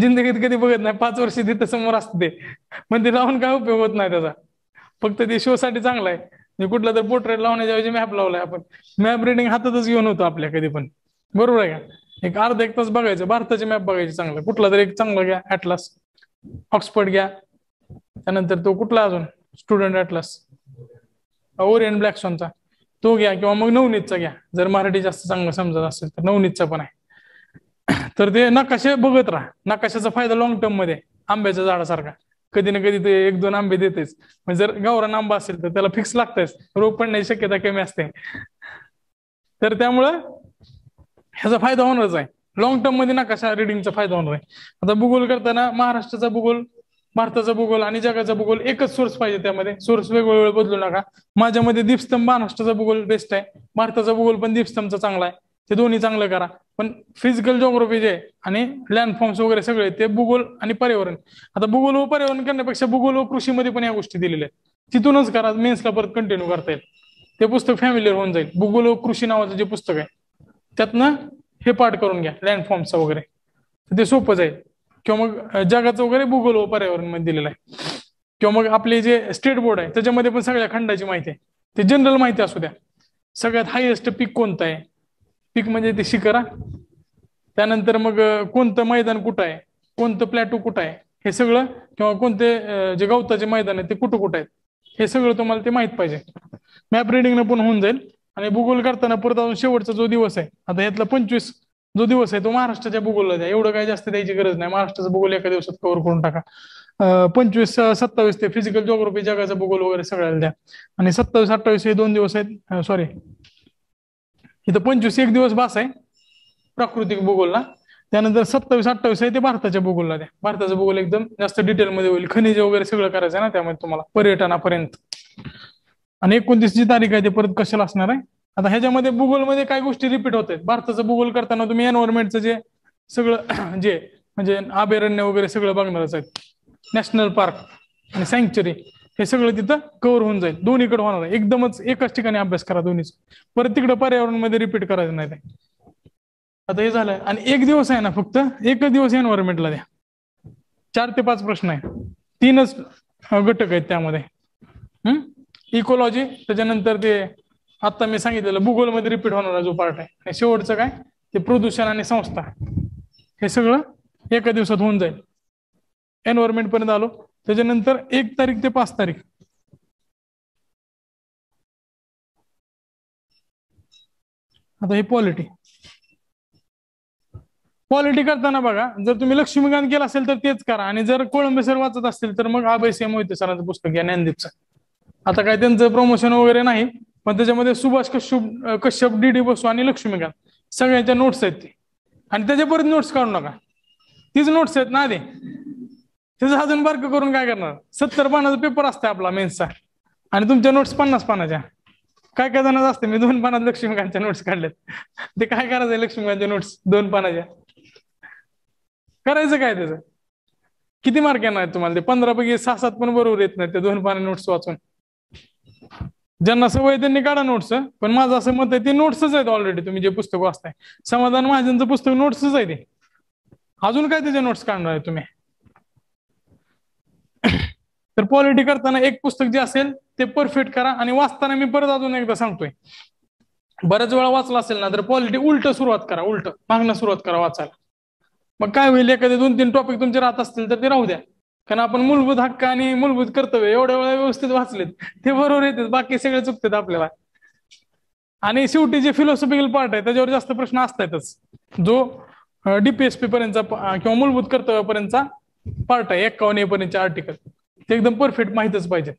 Speaker 2: जिंदगीत कधी बघत नाही, 5 वर्ष तिथं समोर असते ते, पण ते लावून काय उपयोग होत नाही त्याचा. फक्त ते शो साठी चांगला आहे. कुठला तर पोर्ट्रेट लावण्याच्या ऐवजी मॅप लावलाय आपण. मॅप रिडिंग हातातच घेऊन होतो आपल्या कधी पण, बरोबर आहे का? एक अर्धा 1 तास बघायचं, भारताचे मॅप बघायचे चांगला, कुठला तरी एक चांगला घ्या, ॲटलास, ऑक्सफर्ड घ्या. त्यानंतर तो कुठला अजून स्टुडंट ॲटलास, ओरिएंट ब्लॅकस्टोनचा तो घ्या, किंवा मग नवनीतचा घ्या जर मराठी जास्त चांगलं समजत असेल तर. नवनीतचा पण आहे. तर ते नकाशे बघत राहा. नकाशाचा फायदा लॉंग टर्म मध्ये आंब्याच्या झाडासारखा, कधी ना कधी ते 1-2 आंबे देतेच. म्हणजे जर गावरान आंबा असेल तर त्याला फिक्स लागतंच, रोग पडण्याची शक्यता कमी असते. तर त्यामुळं ह्याचा फायदा होणारच आहे. लॉंग टर्म मध्ये नकाशा रिडिंगचा फायदा होणार आहे. आता भूगोल करताना महाराष्ट्राचा भूगोल, भारताचा भूगोल आणि जगाचा भूगोल एकच सोर्स पाहिजे. त्यामध्ये सोर्स वेगवेगळे बदलू नका. माझ्यामध्ये दीपस्तंभ महाराष्ट्राचा भूगोल बेस्ट आहे, भारताचा भूगोल पण दीपस्तंभचा चांगला आहे. ते दोन्ही चांगलं करा. पण फिजिकल जिओग्राफी जे आणि लँडफॉर्म्स वगैरे सगळे ते भूगोल आणि पर्यावरण. आता भूगोल व पर्यावरण करण्यापेक्षा भूगोल व कृषीमध्ये पण या गोष्टी दिलेल्या आहेत, तिथूनच करा. मेन्सला परत कंटिन्यू करता येईल. ते पुस्तक फॅमिलियर होऊन जाईल. भूगोल व कृषी नावाचं जे पुस्तक आहे त्यातनं हे पाठ करून घ्या लँडफॉर्मचा वगैरे, ते सोपं जाईल. किंवा मग जगाचं वगैरे भूगोल व पर्यावरण मध्ये दिलेलं आहे. किंवा मग आपले जे स्टेट बोर्ड आहे त्याच्यामध्ये पण सगळ्या खंडाची माहिती आहे. ते जनरल माहिती असू द्या. सगळ्यात हायएस्ट पीक कोणतं आहे, पीक म्हणजे ते शिखर. त्यानंतर मग कोणतं मैदान कुठं आहे, कोणतं प्लॅटो कुठं आहे हे सगळं, किंवा कोणते जे गवताचे मैदान आहे ते कुठं कुठं आहेत हे सगळं तुम्हाला ते माहित पाहिजे. मॅप रिडिंगनं पण होऊन जाईल. आणि भूगोल करताना परत अजून शेवटचा जो दिवस आहे, आता ह्यातला 25 जो दिवस आहे तो महाराष्ट्राच्या भूगोलला द्या. एवढं काही जास्त द्यायची गरज नाही. महाराष्ट्राचा भूगोल एका दिवसात कव्हर करून टाका. 25-27 ते फिजिकल जिओग्राफी जगाचा भूगोल वगैरे सगळ्याला द्या. आणि 27-28 हे 2 दिवस आहेत. सॉरी, इथं 25 एक दिवस बास आहे प्राकृतिक भूगोलला. त्यानंतर 27-28 आहे ते भारताच्या भूगोलला द्या. भारताचा भूगोल एकदम जास्त डिटेलमध्ये होईल. खनिज वगैरे सगळं करायचं आहे ना त्यामध्ये तुम्हाला पर्यटनापर्यंत. आणि 29 जी तारीख आहे ते परत कशाला असणार आहे. आता ह्याच्यामध्ये भूगोलमध्ये काय गोष्टी रिपीट होत आहेत. भारताचं भूगोल करताना तुम्ही एन्व्हायरमेंटचं जे सगळं जे म्हणजे अभयारण्य वगैरे सगळं बघणारच आहेत. नॅशनल पार्क आणि सँक्च्युरी हे सगळं तिथं कव्हर होऊन जाईल. दोन्हीकडे होणार आहे. एकदमच एकाच ठिकाणी अभ्यास करा दोन्हीच. परत तिकडे पर्यावरण मध्ये रिपीट करायचं नाही. आता हे झालंय. आणि एक दिवस आहे ना फक्त एकच दिवस एन्व्हायरमेंटला द्या. 4 ते 5 प्रश्न आहे. 3च घटक आहेत त्यामध्ये. इकोलॉजी, त्याच्यानंतर ते आता मी सांगितलेलं भूगोलमध्ये रिपीट होणारा जो पार्ट आहे, आणि शेवटचं काय ते प्रदूषण आणि संस्था. हे सगळं एका दिवसात होऊन जाईल. एन्व्हायरमेंट पर्यंत आलो. त्याच्यानंतर 1 तारीख ते 5 तारीख आता हे पॉलिटी. पॉलिटी करताना बघा, जर तुम्ही लक्ष्मीकांत केलं असेल तर तेच करा. आणि जर कोळंबे सर वाचत असतील तर मग अभय मोहिते सरांचं पुस्तक घ्या, ज्ञानदीपचं. आता काय त्यांचं प्रमोशन वगैरे नाही, पण त्याच्यामध्ये सुभाष कश्यप डी बसू आणि लक्ष्मीकांत सगळ्यांच्या नोट्स आहेत ते. आणि त्याच्या परत नोट्स काढू नका, तीच नोट्स आहेत ना आधी. त्याचं अजून बारकं करून काय करणार. 70 पानाचा पेपर असते आपला मेन्सचा, आणि तुमच्या नोट्स 50 पानाच्या. काय काय जणांचं असते. मी 2 पानात लक्ष्मीकांतच्या नोट्स काढलेत. ते काय करायचंय लक्ष्मीकांतच्या नोट्स 2 पानाच्या, करायचं काय त्याचं. किती मार्क येणार आहेत तुम्हाला ते. 15 पैकी 6-7 पण बरोबर येत नाही ते 2 पाना नोट्स वाचून. ज्यांना सवय त्यांनी काढा नोट्स. पण माझं असं मत आहे ते नोट्सच आहेत ऑलरेडी. तुम्ही जे पुस्तक वाचताय समाधान महाजनचं पुस्तक नोट्सच आहे ते. अजून काय त्याचे नोट्स काढणार आहे तुम्ही. तर पॉलिटी करताना एक पुस्तक जे असेल ते परफेक्ट करा. आणि वाचताना मी परत अजून एकदा सांगतोय, बऱ्याच वेळा वाचला असेल ना तर पॉलिटी उलट सुरुवात करा, उलट मागणं सुरुवात करा वाचायला. मग काय होईल, एखादे 2-3 टॉपिक तुमचे राहत असतील तर ते राहू द्या. कारण आपण मूलभूत हक्क आणि मूलभूत कर्तव्य एवढ्या वेळा व्यवस्थित वाचलेत ते बरोबर येतात, बाकी सगळे चुकतात आपल्याला. आणि शेवटी जे फिलॉसॉफिकल पार्ट आहे त्याच्यावर जास्त प्रश्न असतातच. जो DPSP पर्यंतचा किंवा मूलभूत कर्तव्यापर्यंतचा पार्ट आहे 51A पर्यंतचे आर्टिकल, ते एकदम परफेक्ट माहितच पाहिजे.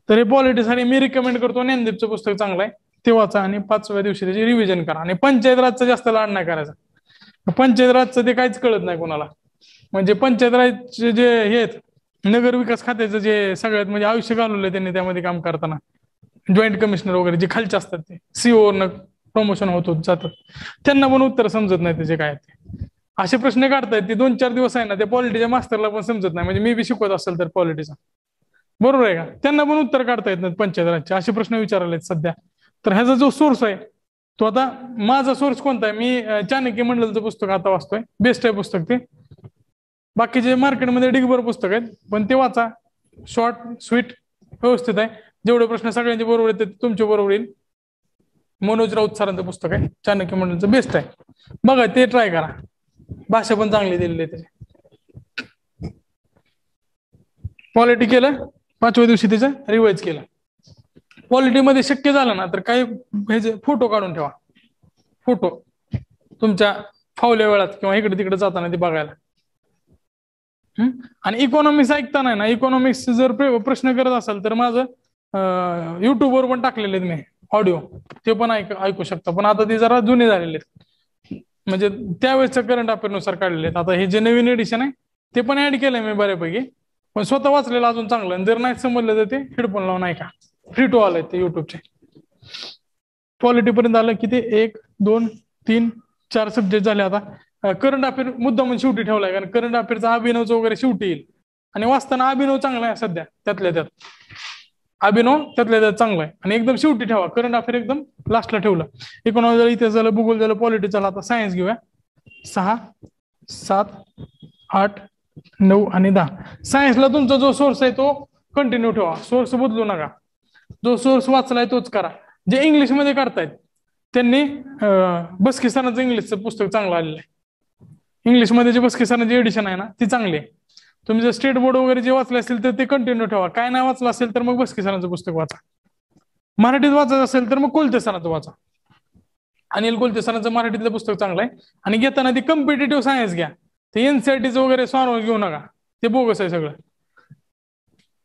Speaker 2: तर हे पॉलिटीसाठी मी रिकमेंड करतो ज्ञानदीपचं पुस्तक चांगलं आहे, ते वाचा. आणि 5व्या दिवशी त्याची रिव्हिजन करा. आणि पंचायत राजचा जास्त लाड नाही करायचा. पंचायत राजचं ते काहीच कळत नाही कोणाला. म्हणजे पंचायत राजचे जे हे आहेत, नगर विकास खात्याचं जे सगळ्यात म्हणजे आयुष्य घालवलंय त्यांनी त्यामध्ये काम करताना, जॉईंट कमिशनर वगैरे जे खालचे असतात ते CO न प्रमोशन होत जातात, त्यांना पण उत्तर समजत नाही त्याचे काय ते. असे प्रश्न काढतायत ते 2-4 दिवस आहे ना, ते पॉलिटीच्या मास्टरला पण समजत नाही. म्हणजे मी बी शिकवत असेल तर पॉलिटीचा, बरोबर आहे का, त्यांना पण उत्तर काढता येत नाहीत पंचायत राजचे. असे प्रश्न विचारले सध्या. तर ह्याचा जो सोर्स आहे तो, आता माझा सोर्स कोणता आहे, मी चाणक्य मंडलचं पुस्तक आता वाचतोय. बेस्ट आहे पुस्तक ते. बाकीचे मार्केटमध्ये डिगभर पुस्तक आहेत, पण ते वाचा. शॉर्ट स्वीट व्यवस्थित आहे. जेवढे प्रश्न सगळ्यांचे बरोबर येतात तुमचे बरोबर येईल. मनोज राऊत सरांचं पुस्तक आहे चाणक्य मंडलचं, बेस्ट आहे. बघा ते ट्राय करा. भाषा पण चांगली दिलेली आहे त्याची. पॉलिटी केलं, 5व्या दिवशी त्याचं रिवाइज केलं. पॉलिटीमध्ये शक्य झालं ना तर काही ह्याचे फोटो काढून ठेवा. फोटो तुमच्या फावल्या वेळात किंवा इकडे तिकडे जाताना ते बघायला. आणि इकॉनॉमिक्स ऐकताना ना, इकॉनॉमिक्स जर प्रश्न करत असाल तर माझं युट्यूबवर पण टाकलेले आहेत मी ऑडिओ, ते पण ऐकू शकता. पण आता ते जरा जुने झालेले आहेत. म्हणजे त्यावेळेसच्या करंट अफेअरनुसार काढलेले आहेत. आता हे जे नवीन एडिशन आहे ते पण ऍड केलंय मी बऱ्यापैकी, पण स्वतः वाचलेलं अजून चांगलं. आणि जर नाही समजलं तर ते हेडफोन लावून ऐका, फ्री टू ऑल आहेत ते युट्यूबचे. पॉलिटी पर्यंत आलं की ते 1 2 3 4 सब्जेक्ट झाले. आता करंट अफेअर मुद्दा म्हणून शेवटी ठेवलाय, कारण करंट अफेअरचा अभिनवचं वगैरे शेवटी येईल. आणि वाचताना अभिनव चांगला आहे सध्या, त्यातल्या त्यात अभिनव त्यातल्या त्यात चांगला आहे. आणि एकदम शेवटी ठेवा, करंट अफेअर एकदम लास्टला ठेवलं. इकॉनॉमी झालं, इतिहास झालं, भूगोल झालं, पॉलिटी झालं. आता सायन्स घेऊया. 6 7 8 9 आणि 10. सायन्सला तुमचा जो सोर्स आहे तो कंटिन्यू ठेवा, सोर्स बदलू नका. जो सोर्स वाचलाय तोच करा. जे इंग्लिश मध्ये करतायत त्यांनी बस्की सरांचं इंग्लिशचं पुस्तक चांगलं आलेलं आहे. इंग्लिशमध्ये जे बस्की सरांची एडिशन आहे ना ती चांगली आहे. तुम्ही जर स्टेट बोर्ड वगैरे जे वाचले असेल तर ते कंटिन्यू ठेवा. काय नाही वाचलं असेल तर मग बस्की सरांचं पुस्तक वाचा. मराठीत वाचायचं असेल तर मग कोलते सरांचं वाचा. अनिल कोलते सरांचं मराठीतलं पुस्तक चांगलं आहे. आणि घेताना ती कम्पिटेटिव्ह सायन्स घ्या. ते एनसीईआरटीचं वगैरे सॉल्व घेऊ नका, ते बोगस आहे सगळं.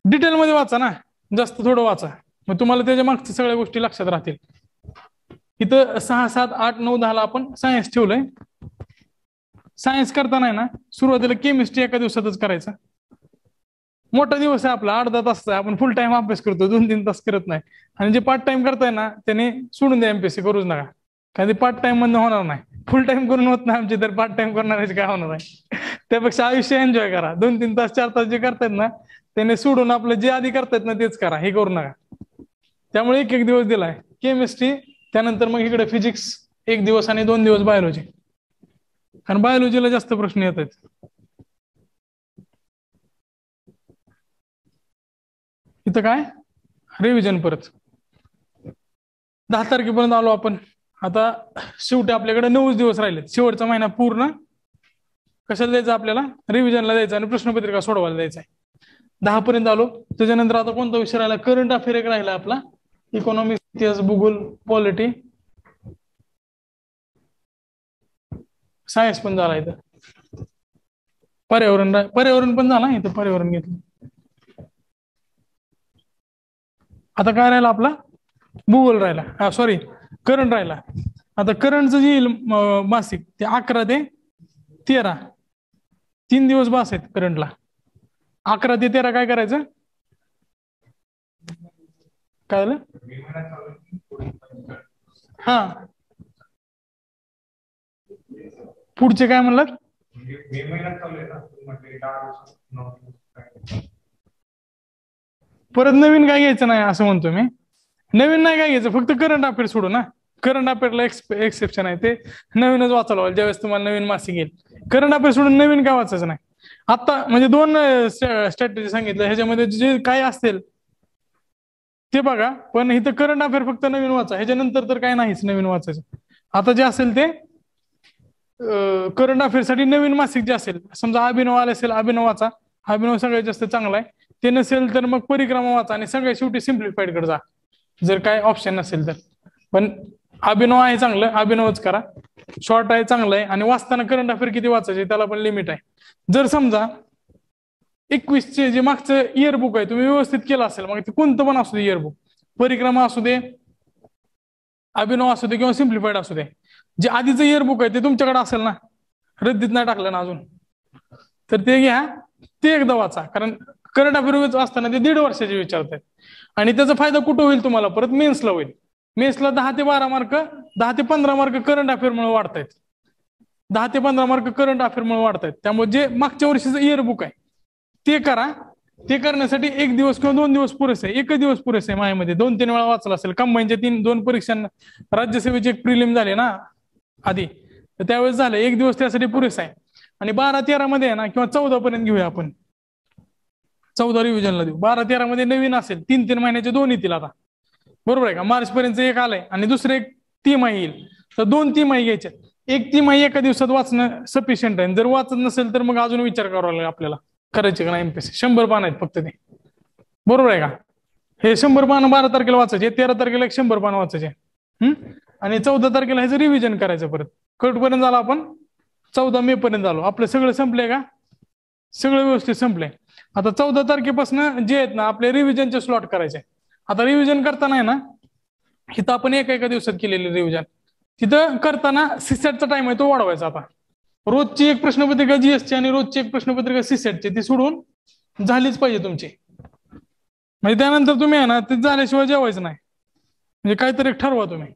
Speaker 2: डिटेलमध्ये वाचा ना, जास्त थोडं वाचा, मग तुम्हाला त्याच्या मागच्या सगळ्या गोष्टी लक्षात राहतील. इथं 6 7 8 9 10 ला आपण सायन्स ठेवलंय. सायन्स करताना ना सुरुवातीला केमिस्ट्री एका दिवसातच करायचं. मोठा दिवस आहे आपला, अर्धा तास आहे, आपण फुल टाइम अभ्यास करतो, 2-3 तास करत नाही. आणि जे पार्ट टाइम करताय ना त्याने सोडून द्या, एमपीएससी करूच नका. कारण ते पार्ट टाइम मधनं होणार नाही. फुल टाइम करून होत नाही आमची, तर पार्ट टाइम करणाऱ्याचे काय होणार आहे. त्यापेक्षा आयुष्य एन्जॉय करा. 2-3 तास 4 तास जे करतायत ना त्याने सोडून आपलं जे आधी करतायत ना तेच करा, हे करू नका. त्यामुळे एक दिवस दिलाय केमिस्ट्री, त्यानंतर मग इकडे फिजिक्स 1 दिवस आणि 2 दिवस बायोलॉजी. कारण बायोलॉजीला जास्त प्रश्न येत आहेत. इथं काय रिव्हिजन परत 10 तारखेपर्यंत आलो आपण. आता शेवटी आपल्याकडे 9 दिवस राहिले. शेवटचा महिना पूर्ण कशाला द्यायचा आपल्याला, रिव्हिजनला द्यायचा आणि प्रश्नपत्रिका सोडवायला द्यायचा आहे. 10 पर्यंत आलो. त्याच्यानंतर आता कोणता विषय राहिला, करंट अफेअर एक राहिला आपला, इकॉनॉमिक्स, इतिहास, भूगोल, पॉलिटी, सायन्स पण झाला. इथं पर्यावरण पण झाला, इथं पर्यावरण घेतलं. आता काय राहिला आपला, भूगोल राहिला, सॉरी करंट राहिला. आता करंटचं जे येईल मासिक ते 11 ते 13, 3 दिवस बास आहेत करंटला. 11 ते 13 काय करायचं, काय झालं, हा पुढचे काय म्हणलात, परत नवीन काय घ्यायचं नाही असं म्हणतो मी. नवीन नाही काय घ्यायचं, फक्त करंट अफेअर सोडू ना. करंट अफेअरला एक्सेप्शन आहे, ते नवीनच वाचायला हवं ज्यावेळेस तुम्हाला नवीन मासिक येईल. करंट अफेअर सोडून नवीन काय वाचायचं नाही. आता म्हणजे 2 स्ट्रॅटेजी सांगितलं, ह्याच्यामध्ये जे काय असतील ते बघा, पण इथं करंट अफेअर फक्त नवीन वाचा, ह्याच्यानंतर तर काय नाहीच नवीन वाचायचं. आता जे असेल ते करंट अफेअर साठी नवीन मासिक जे असेल, समजा अभिनव आले असेल, अभिनव वाचा, अभिनव सगळ्यात जास्त चांगला आहे. ते नसेल तर मग परिक्रमा वाचा आणि सगळ्यात शेवटी सिम्प्लिफाईड कडे जा, जर काय ऑप्शन नसेल तर. पण अभिनव आहे चांगलं, अभिनवच करा. शॉर्ट आहे, चांगलं आहे. आणि वाचताना करंट अफेअर किती वाचायचे त्याला पण लिमिट आहे. जर समजा 21चे जे मागचं इयरबुक आहे तुम्ही व्यवस्थित केलं असेल, मग ते कोणतं पण असू दे इयरबुक, परिक्रमा असू दे, अभिनव असू दे किंवा सिम्प्लिफाईड असू दे, जे आधीचं इयरबुक आहे ते तुमच्याकडे असेल ना, रद्दीत नाही टाकलं ना अजून, तर ते घ्या, ते एकदा वाचा. कारण करंट अफेअर वाचताना ते 1.5 वर्षाचे विचारतात. आणि त्याचा फायदा कुठं होईल तुम्हाला, परत मेन्सला होईल. मेन्सला 10 ते 12 मार्क, 10 ते 15 मार्क करंट अफेअरमुळे वाढतायत. 10 ते 15 मार्क करंट अफेअरमुळे वाढतायत. त्यामुळे जे मागच्या वर्षीचं इयरबुक आहे ते करा. ते करण्यासाठी 1 दिवस किंवा 2 दिवस पुरेसे आहे, 1 दिवस पुरेसे आहे. माझ्यामध्ये 2-3 वेळा वाचला असेल. कंबाईनच्या 2 परीक्षांना, राज्यसेवेची एक प्रिलिम झाले ना आधी, तर त्यावेळेस झालं, 1 दिवस त्यासाठी पुरेसा आहे. आणि 12-13 मध्ये आहे ना, किंवा 14 पर्यंत घेऊया आपण, 14 रिव्हिजनला देऊ. 12-13 मध्ये नवीन असेल, 3-3 महिन्याचे 2 येतील आता, बरोबर आहे का. मार्च पर्यंत एक आलंय आणि दुसरे 1 तिमाही येईल, तर 2 तिमाही घ्यायचे. 1 तिमाही एका दिवसात वाचणं सफिशियंट आहे. जर वाचत नसेल तर मग अजून विचार करावा लागेल आपल्याला, करायचे का नाही एमपीएससी. 100 पान आहेत फक्त ते, बरोबर आहे का. हे 100 पान 12 तारखेला वाचायचे, 13 तारखेला 100 पान वाचायचे, आणि 14 तारखेला ह्याचं रिव्हिजन करायचं. परत कुठपर्यंत झालं आपण, 14 मे पर्यंत आलो. आपलं सगळं संपलंय का, सगळं व्यवस्थित संपलंय. आता 14 तारखेपासून जे आहेत ना आपले रिव्हिजनचे स्लॉट करायचे. आता रिव्हिजन करताना आहे ना, इथं आपण एका दिवसात केलेले रिव्हिजन, तिथं करताना सीसेटचा टाइम आहे तो वाढवायचा. आता रोजची एक प्रश्नपत्रिका जीएसची आणि रोजची एक प्रश्नपत्रिका सीसेटची ती सोडून झालीच पाहिजे तुमची. म्हणजे त्यानंतर तुम्ही आहे ना ते झाल्याशिवाय जेवायचं नाही. म्हणजे काहीतरी ठरवा तुम्ही,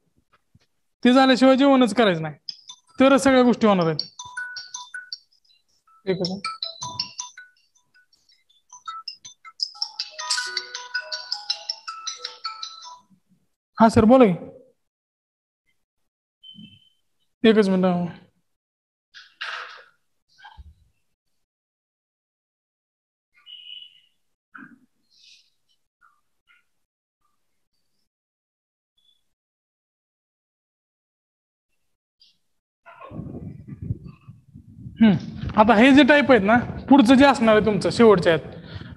Speaker 2: ते झाल्याशिवाय जेवणच करायचं नाही, तरच सगळ्या गोष्टी होणार आहेत. हा सर बोला की. एकच मिनिट. आता हे जे टाईप आहेत ना पुढचं जे असणार आहे तुमचं शेवटच्या आहेत.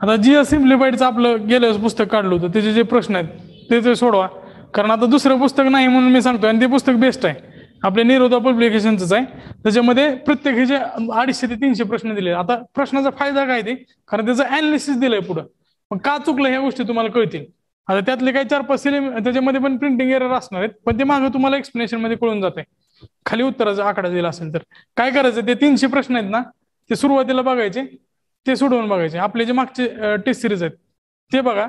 Speaker 2: आता जीएस सिम्प्लिफाईडचं आपलं गेलं पुस्तक काढलं होतं त्याचे जे प्रश्न आहेत ते सोडवा. कारण आता दुसरं पुस्तक नाही म्हणून मी सांगतोय, आणि ते पुस्तक बेस्ट आहे आपल्या निरोधा पब्लिकेशनच आहे. त्याच्यामध्ये प्रत्येक हे जे 250 ते 300 प्रश्न दिले. आता प्रश्नाचा फायदा काय ते, कारण त्याचं अनालिसिस दिलंय पुढं. मग का चुकलं ह्या गोष्टी तुम्हाला कळतील. आता त्यातले काही 4-5 त्याच्यामध्ये पण प्रिंटिंग एरर असणार आहेत, पण ते मागं तुम्हाला एक्सप्लेनेशन मध्ये कळून जाते. खाली उत्तराचा आकडा दिला असेल तर काय करायचं, ते 300 प्रश्न आहेत ना ते सुरुवातीला बघायचे, ते सोडवून बघायचे. आपले जे मागचे टेस्ट सिरीज आहेत ते बघा.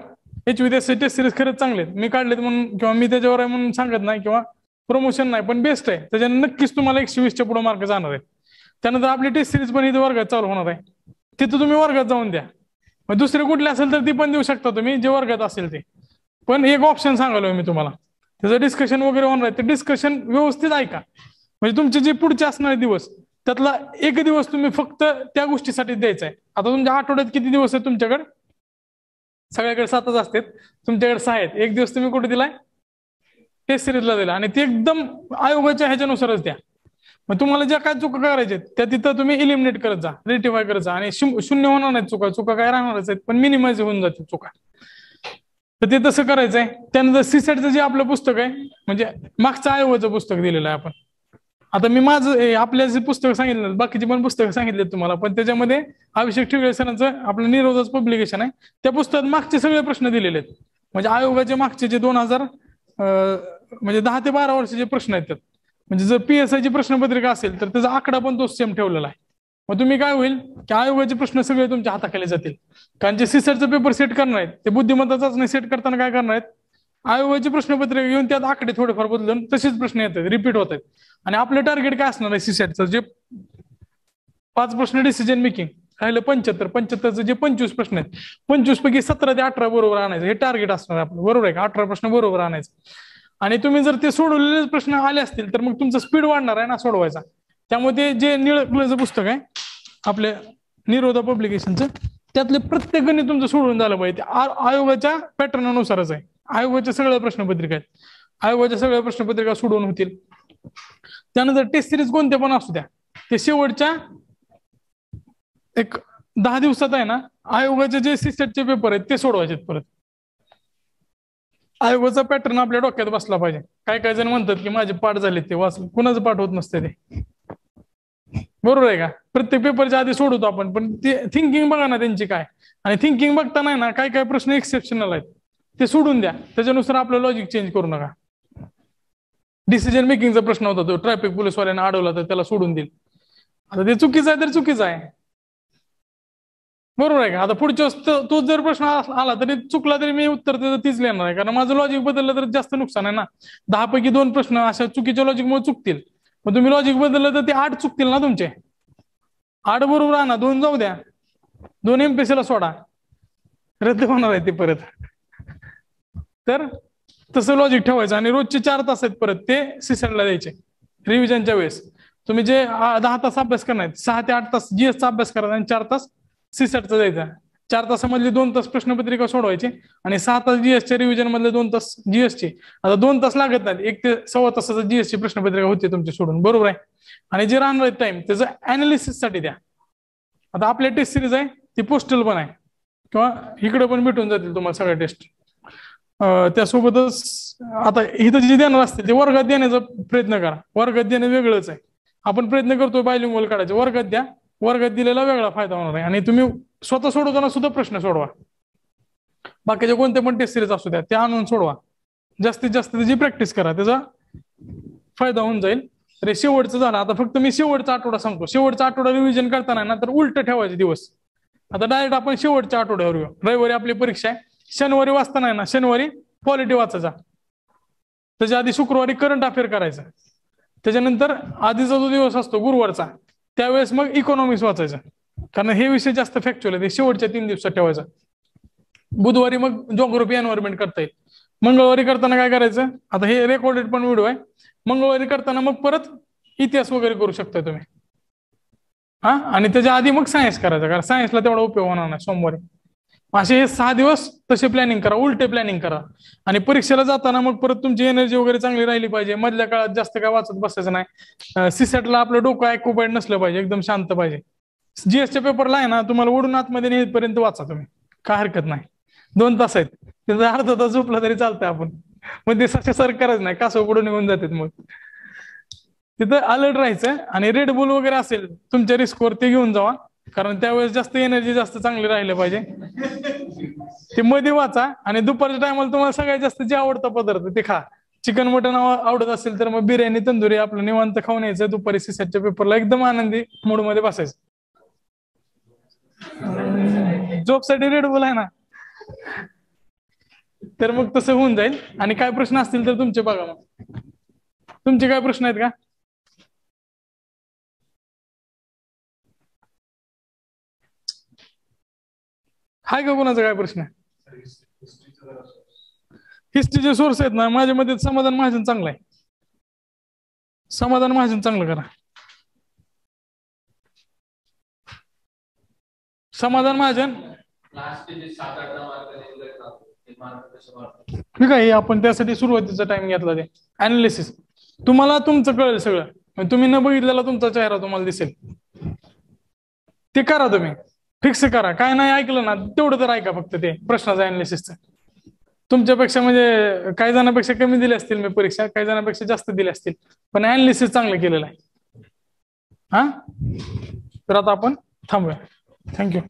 Speaker 2: HVDS टेस्ट सिरीज खरंच चांगले आहेत, मी काढलेत म्हणून किंवा मी त्याच्यावर आहे म्हणून सांगत नाही किंवा प्रमोशन नाही, पण बेस्ट आहे. त्याच्याने नक्कीच तुम्हाला 120च्या पुढे मार्क जाणार आहेत. त्यानंतर आपली टेस्ट सिरीज पण इथे वर्गात चालू होणार आहे, तिथं तुम्ही वर्गात जाऊन द्या. मग दुसरे कुठले असेल तर ती पण देऊ शकता तुम्ही जे वर्गात असेल ते. पण एक ऑप्शन सांगालोय मी तुम्हाला, त्याचं डिस्कशन वगैरे होणार आहे, ते डिस्कशन व्यवस्थित ऐका. म्हणजे तुमचे जे पुढचे असणारे दिवस त्यातला एक दिवस तुम्ही फक्त त्या गोष्टीसाठी द्यायचा आहे. आता तुमच्या आठवड्यात किती दिवस आहेत तुमच्याकडे, सगळ्याकडे 7च असतात, तुमच्याकडे 6 आहेत. एक दिवस तुम्ही कुठे दिलाय, टेस्ट सिरीजला दिला, आणि ते एकदम आयोगाच्या ह्याच्यानुसारच द्या. मग तुम्हाला ज्या काय चुका करायच्या त्या तिथं तुम्ही इलिमिनेट करत जा, रेटिफाय करत जा, आणि शून्य होणार नाहीत चुका काय राहणारच आहेत, पण मिनिमाइज होऊन जातील चुका. तर ते तसं करायचंय. त्यानंतर सीसेटचं जे आपलं पुस्तक आहे म्हणजे मागचं आयोगाचं पुस्तक दिलेलं आहे आपण. आता मी माझं आपल्या जे पुस्तक सांगितलं, बाकीची पण पुस्तकं सांगितलेत तुम्हाला, पण त्याच्यामध्ये अभिषेक ठिगळे सरांचं आपलं निरोधाचं पब्लिकेशन आहे, त्या पुस्तकात मागचे सगळे प्रश्न दिलेले आहेत. म्हणजे आयोगाचे मागचे जे 2000 म्हणजे 10 ते 12 वर्षाचे प्रश्न आहेत त्यात. म्हणजे जर PSI ची प्रश्नपत्रिका असेल तर त्याचा आकडा पण तो सेम ठेवलेला आहे. मग तुम्ही काय होईल की आयोगाचे प्रश्न सगळे तुमच्या हाताखाली जातील. कारण जे सीसेटचा पेपर सेट करणार आहेत ते बुद्धिमत्ता चाचणी सेट करताना काय करणार आहेत, आयोगाची प्रश्नपत्रिका घेऊन त्यात आकडे थोडेफार बदलून तसेच प्रश्न येतात, रिपीट होत आहेत. आणि आपलं टार्गेट काय असणार आहे सीसेटचं, जे 5 प्रश्न डिसिजन मेकिंग राहिलं 75चे जे 25 प्रश्न आहेत, 25 पैकी 17 ते 18 बरोबर आणायचं हे टार्गेट असणार आहे आपलं. बरोबर आहे का, 18 प्रश्न बरोबर आणायचं. आणि तुम्ही जर ते सोडवलेले प्रश्न आले असतील तर मग तुमचा स्पीड वाढणार आहे ना सोडवायचा. त्यामुळे जे निळं पुस्तक आहे आपल्या निरोधा पब्लिकेशनचं, त्यातले प्रत्येक गणित तुमचं सोडून झालं पाहिजे. आयोगाच्या पॅटर्ननुसारच आहे. आयोगाच्या सगळ्या प्रश्नपत्रिका आहेत, आयोगाच्या सगळ्या प्रश्नपत्रिका सोडवून होतील. त्यानंतर टेस्ट सिरीज कोणते पण असू द्या, ते शेवटच्या एक 10 दिवसात आहे ना आयोगाचे जे सीसेटचे पेपर आहेत ते सोडवायचे परत. आयोगाचा पॅटर्न आपल्या डोक्यात बसला पाहिजे. काय जण म्हणतात की माझे पाठ झाले ते वाचले, कुणाचं पाठ होत नसते ते. बरोबर आहे का, प्रत्येक पेपरच्या आधी सोडवतो आपण, पण ते थिंकिंग बघा ना त्यांची काय. आणि थिंकिंग बघताना ना काय प्रश्न एक्सेप्शनल आहेत ते सोडून द्या, त्याच्यानुसार आपलं लॉजिक चेंज करू नका. डिसिजन मेकिंगचा प्रश्न होता, तो ट्रॅफिक पोलीसवाल्याने अडवला तर त्याला सोडून देईल. आता ते चुकीचं आहे तर चुकीचं आहे, बरोबर आहे का. आता पुढच्या तो जर प्रश्न आला तरी चुकला तरी मी उत्तर त्याचं तीच लिहिणार आहे, कारण माझं लॉजिक बदललं तर जास्त नुकसान आहे ना. 10 पैकी 2 प्रश्न अशा चुकीच्या लॉजिकमुळे चुकतील, मग तुम्ही लॉजिक बदललं तर ते 8 चुकतील ना तुमचे. 8 बरोबर आणा, 2 जाऊ द्या, 2 MPSC ला सोडा, रद्द होणार आहे ते परत. तर तसं लॉजिक ठेवायचं. आणि रोजचे 4 तास आहेत परत ते सीसेटला द्यायचे रिव्हिजनच्या वेळेस. तुम्ही जे 10 तास अभ्यास करणार 6 ते 8 तास जीएसचा अभ्यास करायचा आणि 4 तास सीसेटचा द्यायचा. 4 तासामधले 2 तास प्रश्नपत्रिका सोडवायची आणि 6 तास जीएसच्या रिव्हिजन मधले 2 तास जीएसची. आता 2 तास लागत नाहीत, 1 ते सव्वा तासाचा जीएसची प्रश्नपत्रिका होते तुमची सोडून, बरोबर आहे. आणि जे राहणार टाइम त्याचं अनालिसिस साठी द्या. आता आपल्या टेस्ट सिरीज आहे ती पोस्टल पण आहे किंवा इकडे पण भेटून जातील तुम्हाला सगळ्या टेस्ट. त्यासोबतच आता इथं जे देणार असते ते वर्गात देण्याचा प्रयत्न करा. वर्गात देणं वेगळंच आहे, आपण प्रयत्न करतोय बायलिंग्वल काढायचे, वर्गात द्या. वर्गात दिलेला वेगळा फायदा होणार आहे. आणि तुम्ही स्वतः सोडवताना सुद्धा प्रश्न सोडवा, बाकीचे कोणते पण टेस्ट सिरीज असू द्या त्या आणून सोडवा. जास्तीत जास्त त्याची प्रॅक्टिस करा, त्याचा फायदा होऊन जाईल. तर हे शेवटचं झालं. आता फक्त मी शेवटचा आठवडा सांगतो. शेवटचा आठवडा रिव्हिजन करताना ना तर उलट ठेवायचे दिवस. आता डायरेक्ट आपण शेवटच्या आठवड्यावर घेऊ. रविवारी आपली परीक्षा आहे. शनिवारी वाचताना ना शनिवारी पॉलिटी वाचायचा. त्याच्या आधी शुक्रवारी करंट अफेअर करायचा. त्याच्यानंतर आधीचा जो दिवस असतो गुरुवारचा त्यावेळेस मग इकॉनॉमिक्स वाचायचं. कारण हे विषय जास्त फॅक्च्युअल आहे. शेवटच्या 3 दिवसात ठेवायचा. बुधवारी मग जिओग्राफी एन्व्हायरमेंट करता येईल. मंगळवारी करताना काय करायचं, आता हे रेकॉर्डेड पण व्हिडिओ आहे. मंगळवारी करताना मग परत इतिहास वगैरे करू शकता तुम्ही. आणि त्याच्या आधी मग सायन्स करायचं, कारण सायन्सला तेवढा उपयोग होणार नाही सोमवारी. असे हे 6 दिवस तसे प्लॅनिंग करा, उलटे प्लॅनिंग करा. आणि परीक्षेला जाताना मग परत तुमची एनर्जी वगैरे चांगली राहिली पाहिजे. मधल्या काळात जास्त काय वाचत बसायचं नाही. सीसॅटला आपलं डोकं ऑक्युपाईड नसलं पाहिजे, एकदम शांत पाहिजे. जीएसच्या पेपरला आहे ना तुम्हाला ओढून आतमध्ये नेपर्यंत वाचा तुम्ही, काय हरकत नाही. 2 तास आहेत, त्याचा अर्धा तास झोपला तरी चालतंय आपण. मग ते सर करायचं नाही, कासव पुढे निघून जातात. मग तिथं अलर्ट राहायचं. आणि रेड बुल वगैरे असेल तुमच्या रिस्कवर ते घेऊन जावा, कारण त्यावेळेस जास्त एनर्जी जास्त चांगली राहिलं पाहिजे. ते मध्ये वाचा. आणि दुपारच्या टायमाला तुम्हाला सगळ्यात जास्त जे आवडता पदार्थ ते खा. चिकन मटन आवडत असेल तर मग बिर्याणी तंदुरी आपलं निवांत खाऊन यायचं. दुपारी सीसॅटच्या पेपरला एकदम आनंदी मूड मध्ये बसायचं. झोपसाठी रेड बुल आहे ना. तर मग तसं होऊन जाईल. आणि काय प्रश्न असतील तर तुमचे बघा. मग तुमचे काय प्रश्न आहेत का? हाय का कोणाचा काय प्रश्न आहे? हिस्ट्रीचे सोर्स आहेत ना, माझ्या मते समाधान महाजन चांगला आहे. समाधान महाजन चांगलं करा. समाधान महाजन ठीक आहे. आपण त्यासाठी सुरुवातीचा टाइम घेतला. ते अनालिसिस तुम्हाला तुमचं कळेल सगळं. तुम्ही न बघितलेला तुमचा चेहरा तुम्हाला दिसेल. ते करा तुम्ही, फिक्स करा. काय नाही ऐकलं ना तेवढं तर ऐका फक्त ते प्रश्नाचं अनालिसिसचं. तुमच्यापेक्षा म्हणजे काही जणांपेक्षा कमी दिले असतील मी परीक्षा, काही जणांपेक्षा जास्त दिले असतील, पण अनालिसिस चांगलं केलेलं आहे. तर आता आपण थांबूया. थँक्यू.